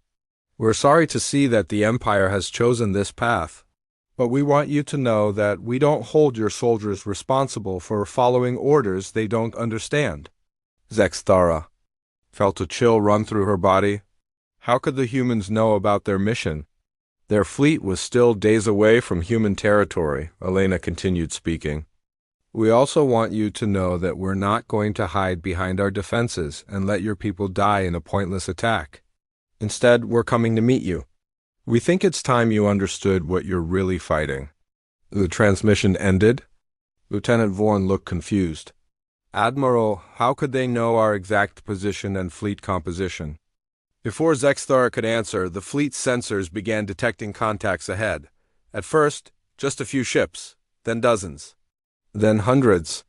We're sorry to see that the Empire has chosen this path, but we want you to know that we don't hold your soldiers responsible for following orders they don't understand. Zexthara felt a chill run through her body. How could the humans know about their mission? Their fleet was still days away from human territory, Elena continued speaking. We also want you to know that we're not going to hide behind our defenses and let your people die in a pointless attack. Instead, we're coming to meet you. We think it's time you understood what you're really fighting. The transmission ended. Lieutenant Vorn looked confused. Admiral, how could they know our exact position and fleet composition? Before Zexthara could answer, the fleet's sensors began detecting contacts ahead. At first, just a few ships, then dozens, then hundreds.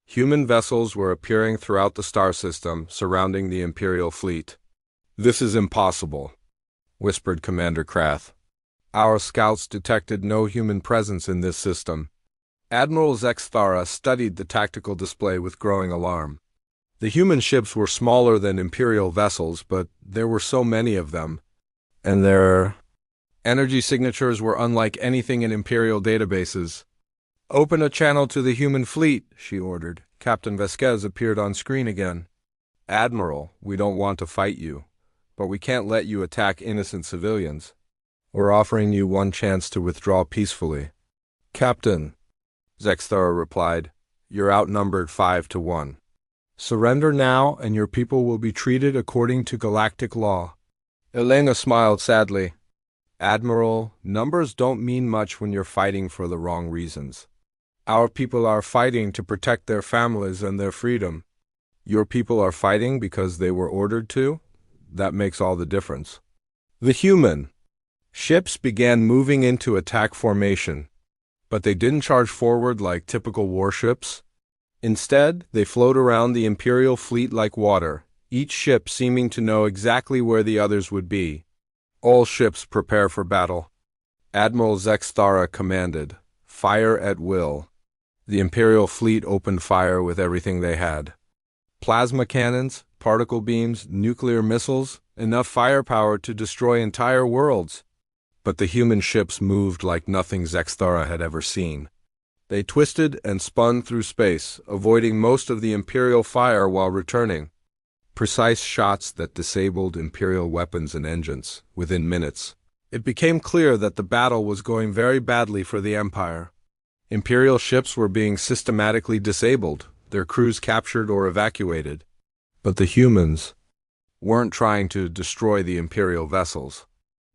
Human vessels were appearing throughout the star system, surrounding the Imperial fleet. This is impossible, whispered Commander Krath. Our scouts detected no human presence in this system. Admiral Zexthara studied the tactical display with growing alarm. The human ships were smaller than Imperial vessels, but there were so many of them, and their energy signatures were unlike anything in Imperial databases. Open a channel to the human fleet, she ordered. Captain Vasquez appeared on screen again. Admiral, we don't want to fight you, but we can't let you attack innocent civilians. We're offering you one chance to withdraw peacefully. Captain, Zexthara replied, you're outnumbered 5-1. Surrender now, and your people will be treated according to galactic law. Elena smiled sadly. Admiral, numbers don't mean much when you're fighting for the wrong reasons. Our people are fighting to protect their families and their freedom. Your people are fighting because they were ordered to? That makes all the difference. The human ships began moving into attack formation, but they didn't charge forward like typical warships. Instead, they flowed around the Imperial fleet like water, each ship seeming to know exactly where the others would be. All ships prepare for battle. Admiral Zexthara commanded, fire at will. The Imperial fleet opened fire with everything they had. Plasma cannons, particle beams, nuclear missiles, enough firepower to destroy entire worlds. But the human ships moved like nothing Zexthara had ever seen. They twisted and spun through space, avoiding most of the Imperial fire while returning. Precise shots that disabled Imperial weapons and engines within minutes. It became clear that the battle was going very badly for the Empire. Imperial ships were being systematically disabled, their crews captured or evacuated. But the humans weren't trying to destroy the Imperial vessels.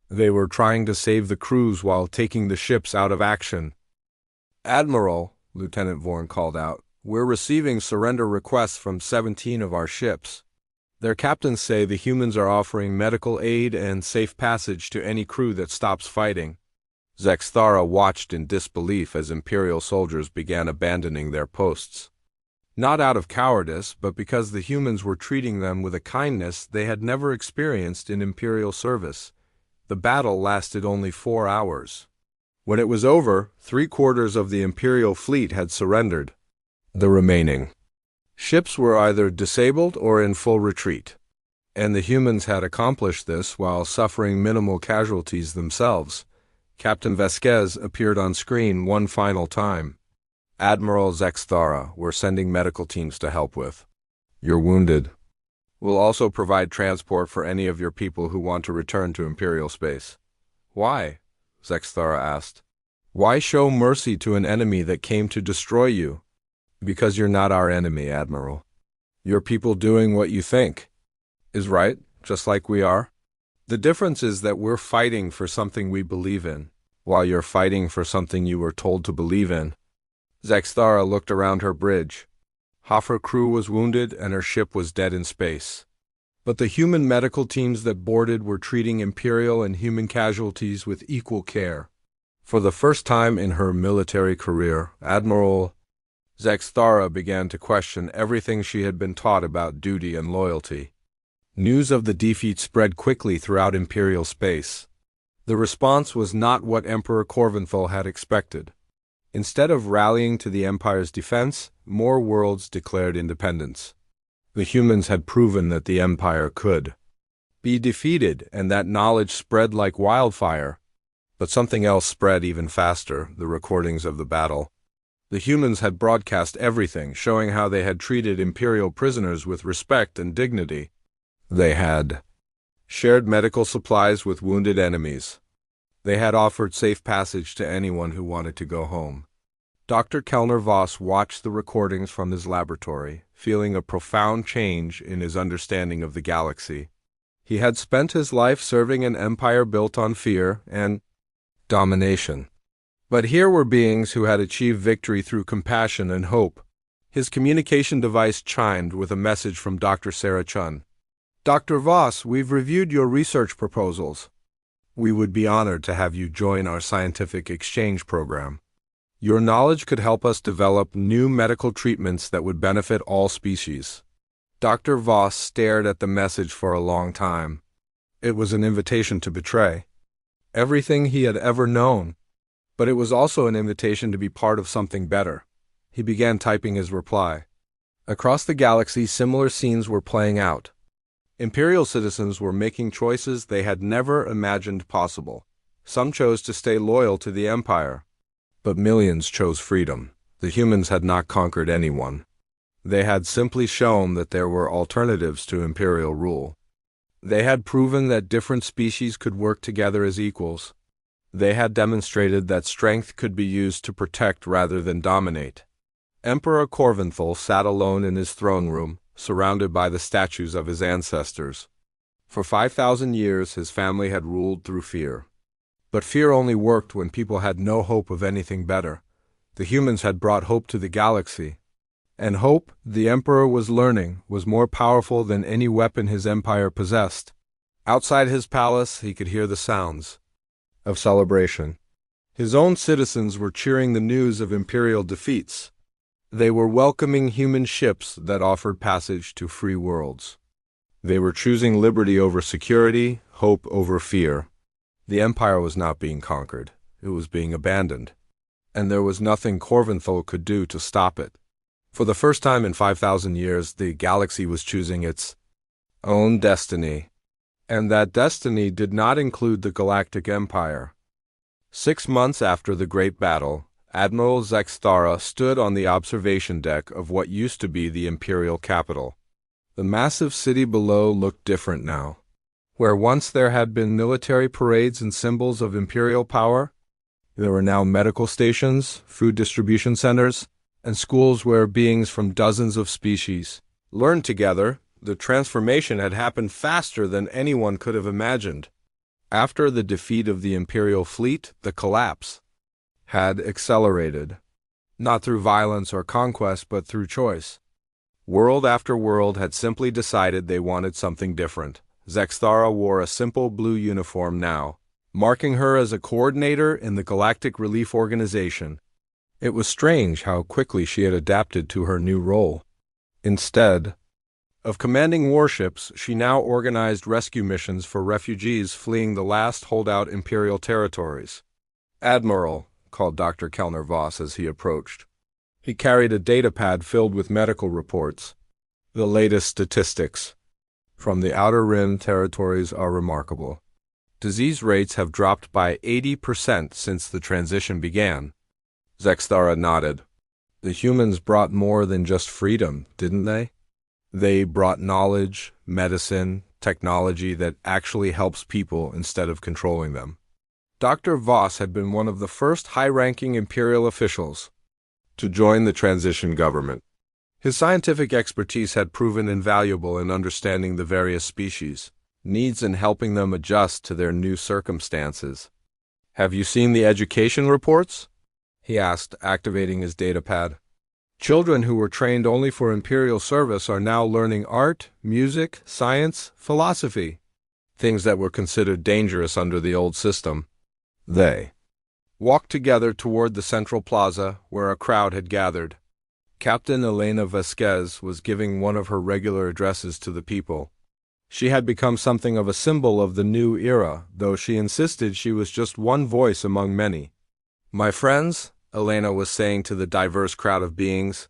They were trying to save the crews while taking the ships out of action. Admiral, Lieutenant Vorn called out, we're receiving surrender requests from 17 of our ships. Their captains say the humans are offering medical aid and safe passage to any crew that stops fighting. Zexthara watched in disbelief as Imperial soldiers began abandoning their posts. Not out of cowardice, but because the humans were treating them with a kindness they had never experienced in Imperial service. The battle lasted only 4 hours. When it was over, 3/4 of the Imperial fleet had surrendered. The remaining ships were either disabled or in full retreat, and the humans had accomplished this while suffering minimal casualties themselves. Captain Vasquez appeared on screen one final time. Admiral Zexthara, we're sending medical teams to help with. You're wounded. We'll also provide transport for any of your people who want to return to Imperial space. Why? Zexthara asked. Why show mercy to an enemy that came to destroy you? Because you're not our enemy, Admiral. Your people doing what you think is right, just like we are. The difference is that we're fighting for something we believe in, while you're fighting for something you were told to believe in. Zexthara looked around her bridge. Half her crew was wounded and her ship was dead in space. But the human medical teams that boarded were treating Imperial and human casualties with equal care. For the first time in her military career, Admiral Zexthara began to question everything she had been taught about duty and loyalty. News of the defeat spread quickly throughout Imperial space. The response was not what Emperor Corvinthal had expected. Instead of rallying to the Empire's defense, more worlds declared independence. The humans had proven that the Empire could be defeated, and that knowledge spread like wildfire. But something else spread even faster, the recordings of the battle. The humans had broadcast everything, showing how they had treated Imperial prisoners with respect and dignity. They had shared medical supplies with wounded enemies. They had offered safe passage to anyone who wanted to go home. Dr. Kellner Voss watched the recordings from his laboratory, feeling a profound change in his understanding of the galaxy. He had spent his life serving an empire built on fear and domination. But here were beings who had achieved victory through compassion and hope. His communication device chimed with a message from Dr. Sarah Chun. Dr. Voss, we've reviewed your research proposals. We would be honored to have you join our scientific exchange program. Your knowledge could help us develop new medical treatments that would benefit all species. Dr. Voss stared at the message for a long time. It was an invitation to betray everything he had ever known, but it was also an invitation to be part of something better. He began typing his reply. Across the galaxy, similar scenes were playing out. Imperial citizens were making choices they had never imagined possible. Some chose to stay loyal to the Empire, but millions chose freedom. The humans had not conquered anyone. They had simply shown that there were alternatives to Imperial rule. They had proven that different species could work together as equals. They had demonstrated that strength could be used to protect rather than dominate. Emperor Corvinthal sat alone in his throne room, surrounded by the statues of his ancestors. For 5,000 years his family had ruled through fear. But fear only worked when people had no hope of anything better. The humans had brought hope to the galaxy. And hope, the Emperor was learning, was more powerful than any weapon his empire possessed. Outside his palace he could hear the sounds of celebration. His own citizens were cheering the news of Imperial defeats. They were welcoming human ships that offered passage to free worlds. They were choosing liberty over security, hope over fear. The Empire was not being conquered. It was being abandoned. And there was nothing Corvinthal could do to stop it. For the first time in 5,000 years, the galaxy was choosing its own destiny. And that destiny did not include the Galactic Empire. 6 months after the Great Battle, Admiral Zexthara stood on the observation deck of what used to be the Imperial capital. The massive city below looked different now. Where once there had been military parades and symbols of Imperial power, there were now medical stations, food distribution centers, and schools where beings from dozens of species learned together. The transformation had happened faster than anyone could have imagined. After the defeat of the Imperial fleet, the collapse had accelerated, not through violence or conquest, but through choice. World after world had simply decided they wanted something different. Zexthara wore a simple blue uniform now, marking her as a coordinator in the Galactic Relief Organization. It was strange how quickly she had adapted to her new role. Instead of commanding warships, she now organized rescue missions for refugees fleeing the last holdout Imperial territories. "Admiral," called Dr. Kellner Voss as he approached. He carried a datapad filled with medical reports. The latest statistics from the Outer Rim territories are remarkable. Disease rates have dropped by 80% since the transition began. Zexthara nodded. The humans brought more than just freedom, didn't they? They brought knowledge, medicine, technology that actually helps people instead of controlling them. Dr. Voss had been one of the first high-ranking Imperial officials to join the transition government. His scientific expertise had proven invaluable in understanding the various species' needs and helping them adjust to their new circumstances. "Have you seen the education reports?" he asked, activating his datapad. Children who were trained only for Imperial service are now learning art, music, science, philosophy, things that were considered dangerous under the old system. They walked together toward the central plaza, where a crowd had gathered. Captain Elena Vasquez was giving one of her regular addresses to the people. She had become something of a symbol of the new era, though she insisted she was just one voice among many. "My friends," Elena was saying to the diverse crowd of beings,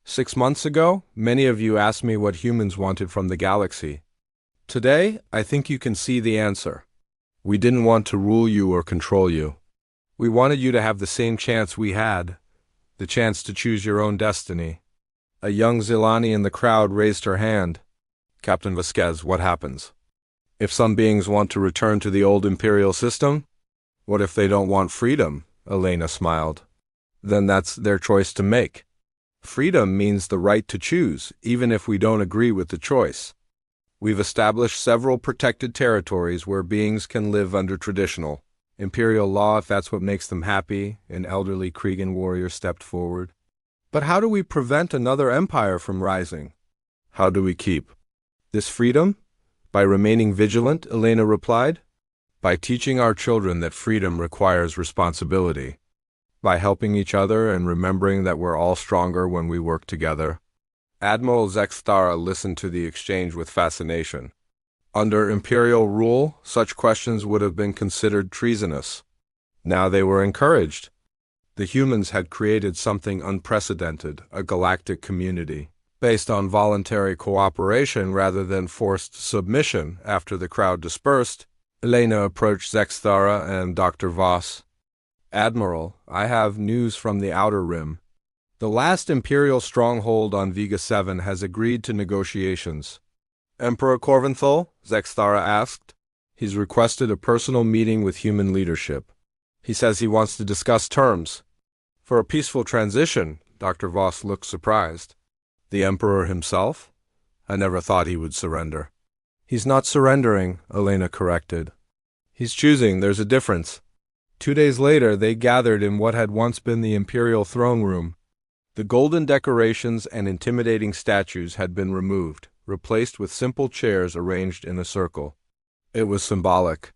6 months ago, many of you asked me what humans wanted from the galaxy. Today, I think you can see the answer. We didn't want to rule you or control you. We wanted you to have the same chance we had, the chance to choose your own destiny. A young Zilani in the crowd raised her hand. "Captain Vasquez, what happens? If some beings want to return to the old Imperial system? What if they don't want freedom?" Elena smiled. "Then that's their choice to make. Freedom means the right to choose, even if we don't agree with the choice. We've established several protected territories where beings can live under traditional Imperial law if that's what makes them happy," an elderly Kregan warrior stepped forward. "But how do we prevent another empire from rising? How do we keep this freedom?" "By remaining vigilant," Elena replied. "By teaching our children that freedom requires responsibility. By helping each other and remembering that we're all stronger when we work together." Admiral Zextara listened to the exchange with fascination. Under Imperial rule, such questions would have been considered treasonous. Now they were encouraged. The humans had created something unprecedented, a galactic community, based on voluntary cooperation rather than forced submission. After the crowd dispersed, Elena approached Zextara and Dr. Voss. "Admiral, I have news from the Outer Rim. The last Imperial stronghold on Vega 7 has agreed to negotiations." "Emperor Corvinthal?" Zextara asked. "He's requested a personal meeting with human leadership. He says he wants to discuss terms." "For a peaceful transition," Dr. Voss looked surprised. "The Emperor himself? I never thought he would surrender." "He's not surrendering," Elena corrected. "He's choosing. There's a difference." 2 days later, they gathered in what had once been the Imperial throne room. The golden decorations and intimidating statues had been removed, replaced with simple chairs arranged in a circle. It was symbolic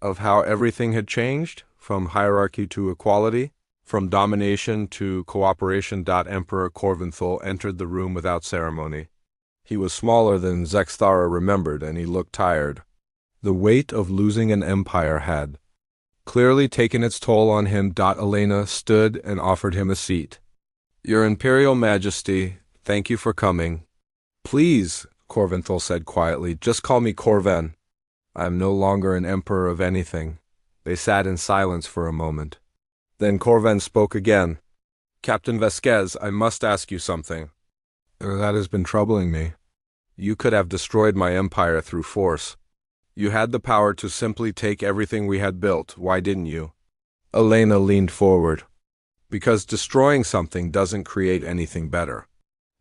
of how everything had changed, from hierarchy to equality, from domination to cooperation. Emperor Corvinthal entered the room without ceremony. He was smaller than Zextara remembered, and he looked tired. The weight of losing an empire had clearly taken its toll on him. Elena stood and offered him a seat. "Your Imperial Majesty, thank you for coming." "Please," Corvinthal said quietly, "just call me Corven. I am no longer an emperor of anything." They sat in silence for a moment. Then Corven spoke again. "Captain Vasquez, I must ask you something. That has been troubling me. You could have destroyed my empire through force. You had the power to simply take everything we had built. Why didn't you?" Elena leaned forward. "Because destroying something doesn't create anything better.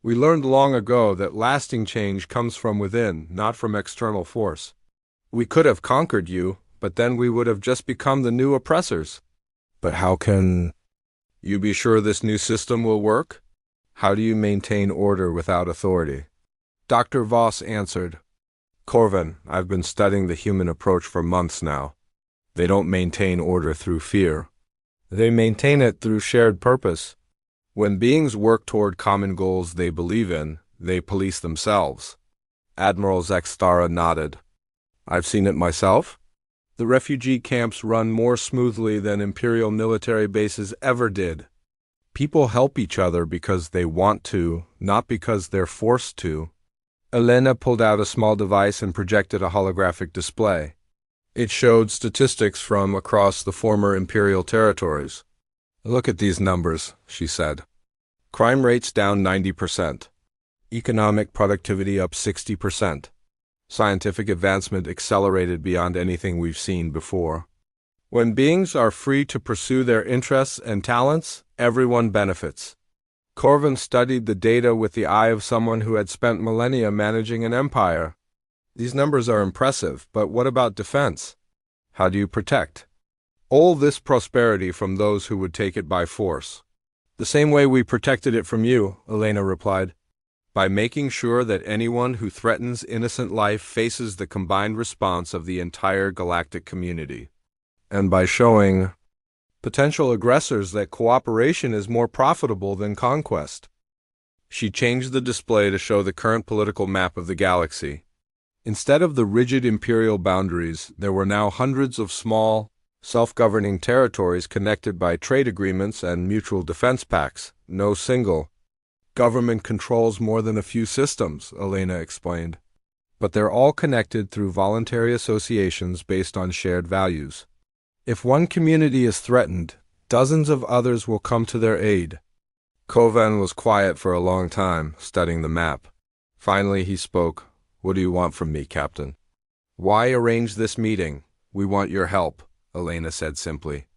We learned long ago that lasting change comes from within, not from external force. We could have conquered you, but then we would have just become the new oppressors." "But how can you be sure this new system will work? How do you maintain order without authority?" Dr. Voss answered. "Corvin, I've been studying the human approach for months now. They don't maintain order through fear. They maintain it through shared purpose. When beings work toward common goals they believe in, they police themselves." Admiral Zextara nodded. "I've seen it myself. The refugee camps run more smoothly than Imperial military bases ever did. People help each other because they want to, not because they're forced to." Elena pulled out a small device and projected a holographic display. It showed statistics from across the former Imperial territories. "Look at these numbers," she said. "Crime rates down 90%. Economic productivity up 60%. Scientific advancement accelerated beyond anything we've seen before. When beings are free to pursue their interests and talents, everyone benefits." Corvin studied the data with the eye of someone who had spent millennia managing an empire. "These numbers are impressive, but what about defense? How do you protect?" all this prosperity from those who would take it by force. The same way we protected it from you, Elena replied, by making sure that anyone who threatens innocent life faces the combined response of the entire galactic community, and by showing potential aggressors that cooperation is more profitable than conquest. She changed the display to show the current political map of the galaxy. Instead of the rigid imperial boundaries, there were now hundreds of small, self-governing territories connected by trade agreements and mutual defense pacts. No single government controls more than a few systems, Elena explained. But they're all connected through voluntary associations based on shared values. If one community is threatened, dozens of others will come to their aid. Kovan was quiet for a long time, studying the map. Finally he spoke. What do you want from me, Captain? Why arrange this meeting? We want your help, Elena said simply.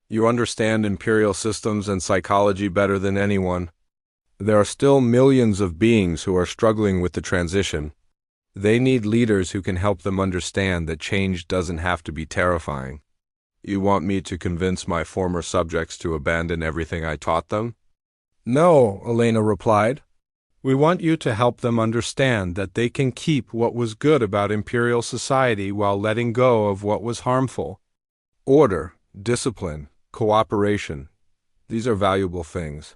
You understand imperial systems and psychology better than anyone. There are still millions of beings who are struggling with the transition. They need leaders who can help them understand that change doesn't have to be terrifying. You want me to convince my former subjects to abandon everything I taught them? No, Elena replied. We want you to help them understand that they can keep what was good about imperial society while letting go of what was harmful. Order, discipline, cooperation. These are valuable things.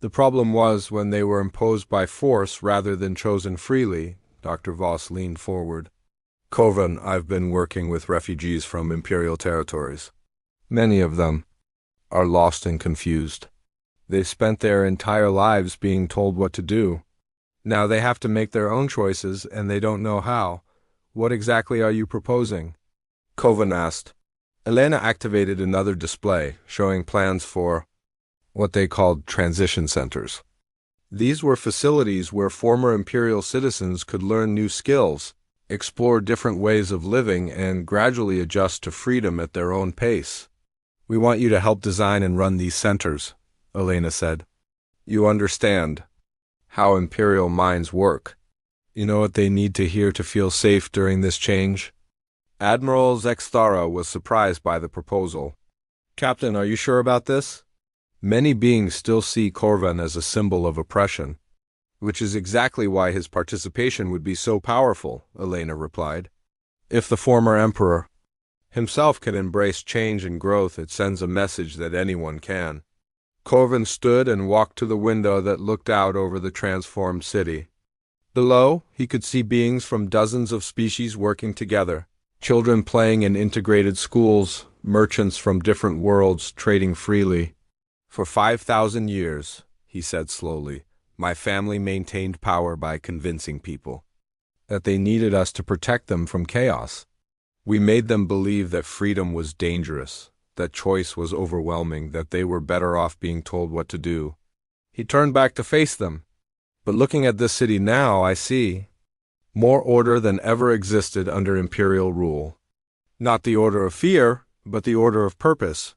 The problem was when they were imposed by force rather than chosen freely. Dr. Voss leaned forward. Kovan, I've been working with refugees from imperial territories. Many of them are lost and confused. They spent their entire lives being told what to do. Now they have to make their own choices and they don't know how. What exactly are you proposing? Kovan asked. Elena activated another display, showing plans for what they called transition centers. These were facilities where former imperial citizens could learn new skills, explore different ways of living, and gradually adjust to freedom at their own pace. We want you to help design and run these centers, Elena said. You understand how imperial minds work. You know what they need to hear to feel safe during this change? Admiral Zexthara was surprised by the proposal. Captain, are you sure about this? Many beings still see Korvan as a symbol of oppression, which is exactly why his participation would be so powerful, Elena replied. If the former emperor himself can embrace change and growth, it sends a message that anyone can. Korvan stood and walked to the window that looked out over the transformed city. Below, he could see beings from dozens of species working together, children playing in integrated schools, merchants from different worlds trading freely. For 5,000 years, he said slowly, my family maintained power by convincing people that they needed us to protect them from chaos. We made them believe that freedom was dangerous, that choice was overwhelming, that they were better off being told what to do. He turned back to face them. But looking at this city now, I see more order than ever existed under imperial rule. Not the order of fear, but the order of purpose.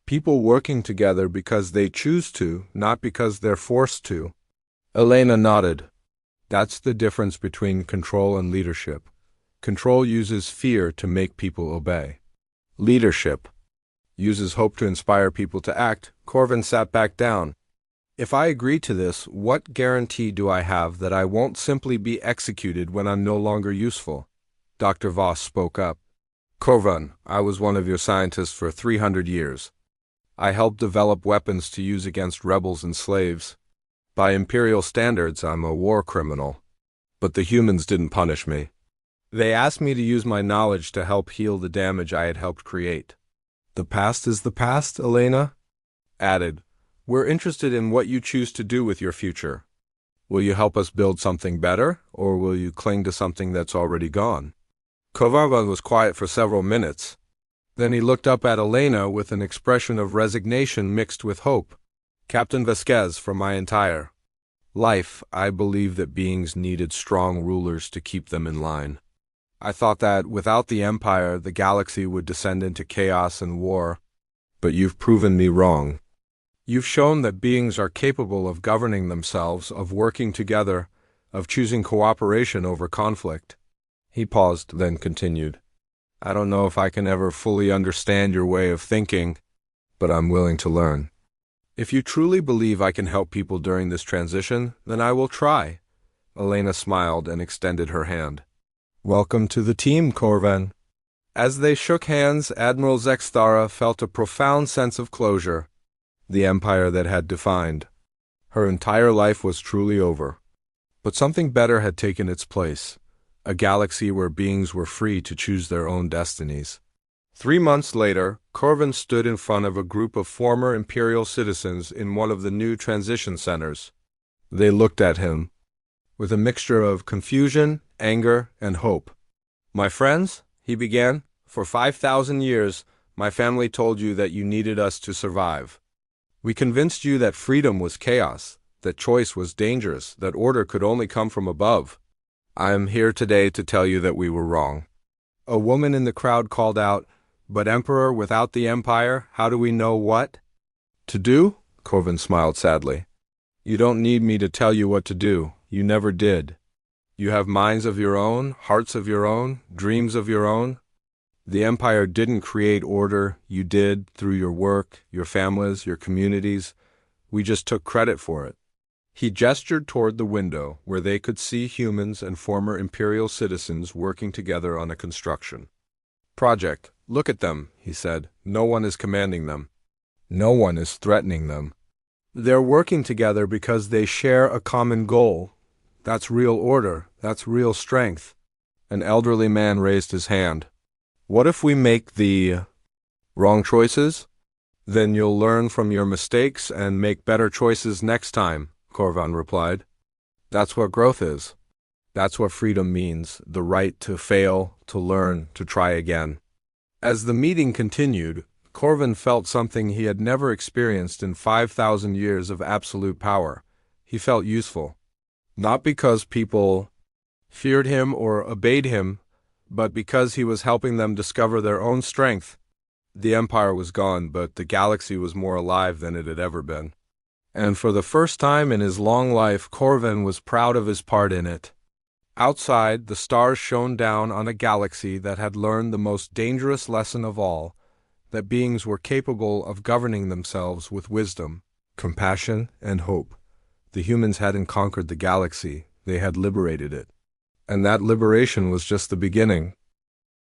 People working together because they choose to, not because they're forced to. Elena nodded. That's the difference between control and leadership. Control uses fear to make people obey. Leadership uses hope to inspire people to act. Korvan sat back down. If I agree to this, what guarantee do I have that I won't simply be executed when I'm no longer useful? Dr. Voss spoke up. Korvan, I was one of your scientists for 300 years. I helped develop weapons to use against rebels and slaves. By imperial standards, I'm a war criminal. But the humans didn't punish me. They asked me to use my knowledge to help heal the damage I had helped create. The past is the past, Elena added. We're interested in what you choose to do with your future. Will you help us build something better, or will you cling to something that's already gone? Kovarvan was quiet for several minutes. Then he looked up at Elena with an expression of resignation mixed with hope. Captain Vasquez, for my entire life, I believe that beings needed strong rulers to keep them in line. I thought that without the Empire, the galaxy would descend into chaos and war. But you've proven me wrong. You've shown that beings are capable of governing themselves, of working together, of choosing cooperation over conflict. He paused, then continued. I don't know if I can ever fully understand your way of thinking, but I'm willing to learn. If you truly believe I can help people during this transition, then I will try. Elena smiled and extended her hand. Welcome to the team, Corvan. As they shook hands, Admiral Zexthara felt a profound sense of closure. The empire that had defined her entire life was truly over. But something better had taken its place, a galaxy where beings were free to choose their own destinies. 3 months later, Corvan stood in front of a group of former Imperial citizens in one of the new transition centers. They looked at him with a mixture of confusion, anger, and hope. My friends, he began, for 5,000 years, my family told you that you needed us to survive. We convinced you that freedom was chaos, that choice was dangerous, that order could only come from above. I am here today to tell you that we were wrong. A woman in the crowd called out, "But Emperor, without the Empire, how do we know what to do?" Corvan smiled sadly. You don't need me to tell you what to do. You never did. You have minds of your own, hearts of your own, dreams of your own. The Empire didn't create order, you did, through your work, your families, your communities. We just took credit for it. He gestured toward the window, where they could see humans and former Imperial citizens working together on a construction project. Look at them, he said. No one is commanding them. No one is threatening them. They're working together because they share a common goal. That's real order. That's real strength. An elderly man raised his hand. What if we make the wrong choices? Then you'll learn from your mistakes and make better choices next time, Corvan replied. That's what growth is. That's what freedom means, the right to fail, to learn, to try again. As the meeting continued, Corvan felt something he had never experienced in 5,000 years of absolute power. He felt useful. Not because people feared him or obeyed him, but because he was helping them discover their own strength. The Empire was gone, but the galaxy was more alive than it had ever been. And for the first time in his long life, Corvan was proud of his part in it. Outside, the stars shone down on a galaxy that had learned the most dangerous lesson of all, that beings were capable of governing themselves with wisdom, compassion, and hope. The humans hadn't conquered the galaxy, they had liberated it. And that liberation was just the beginning.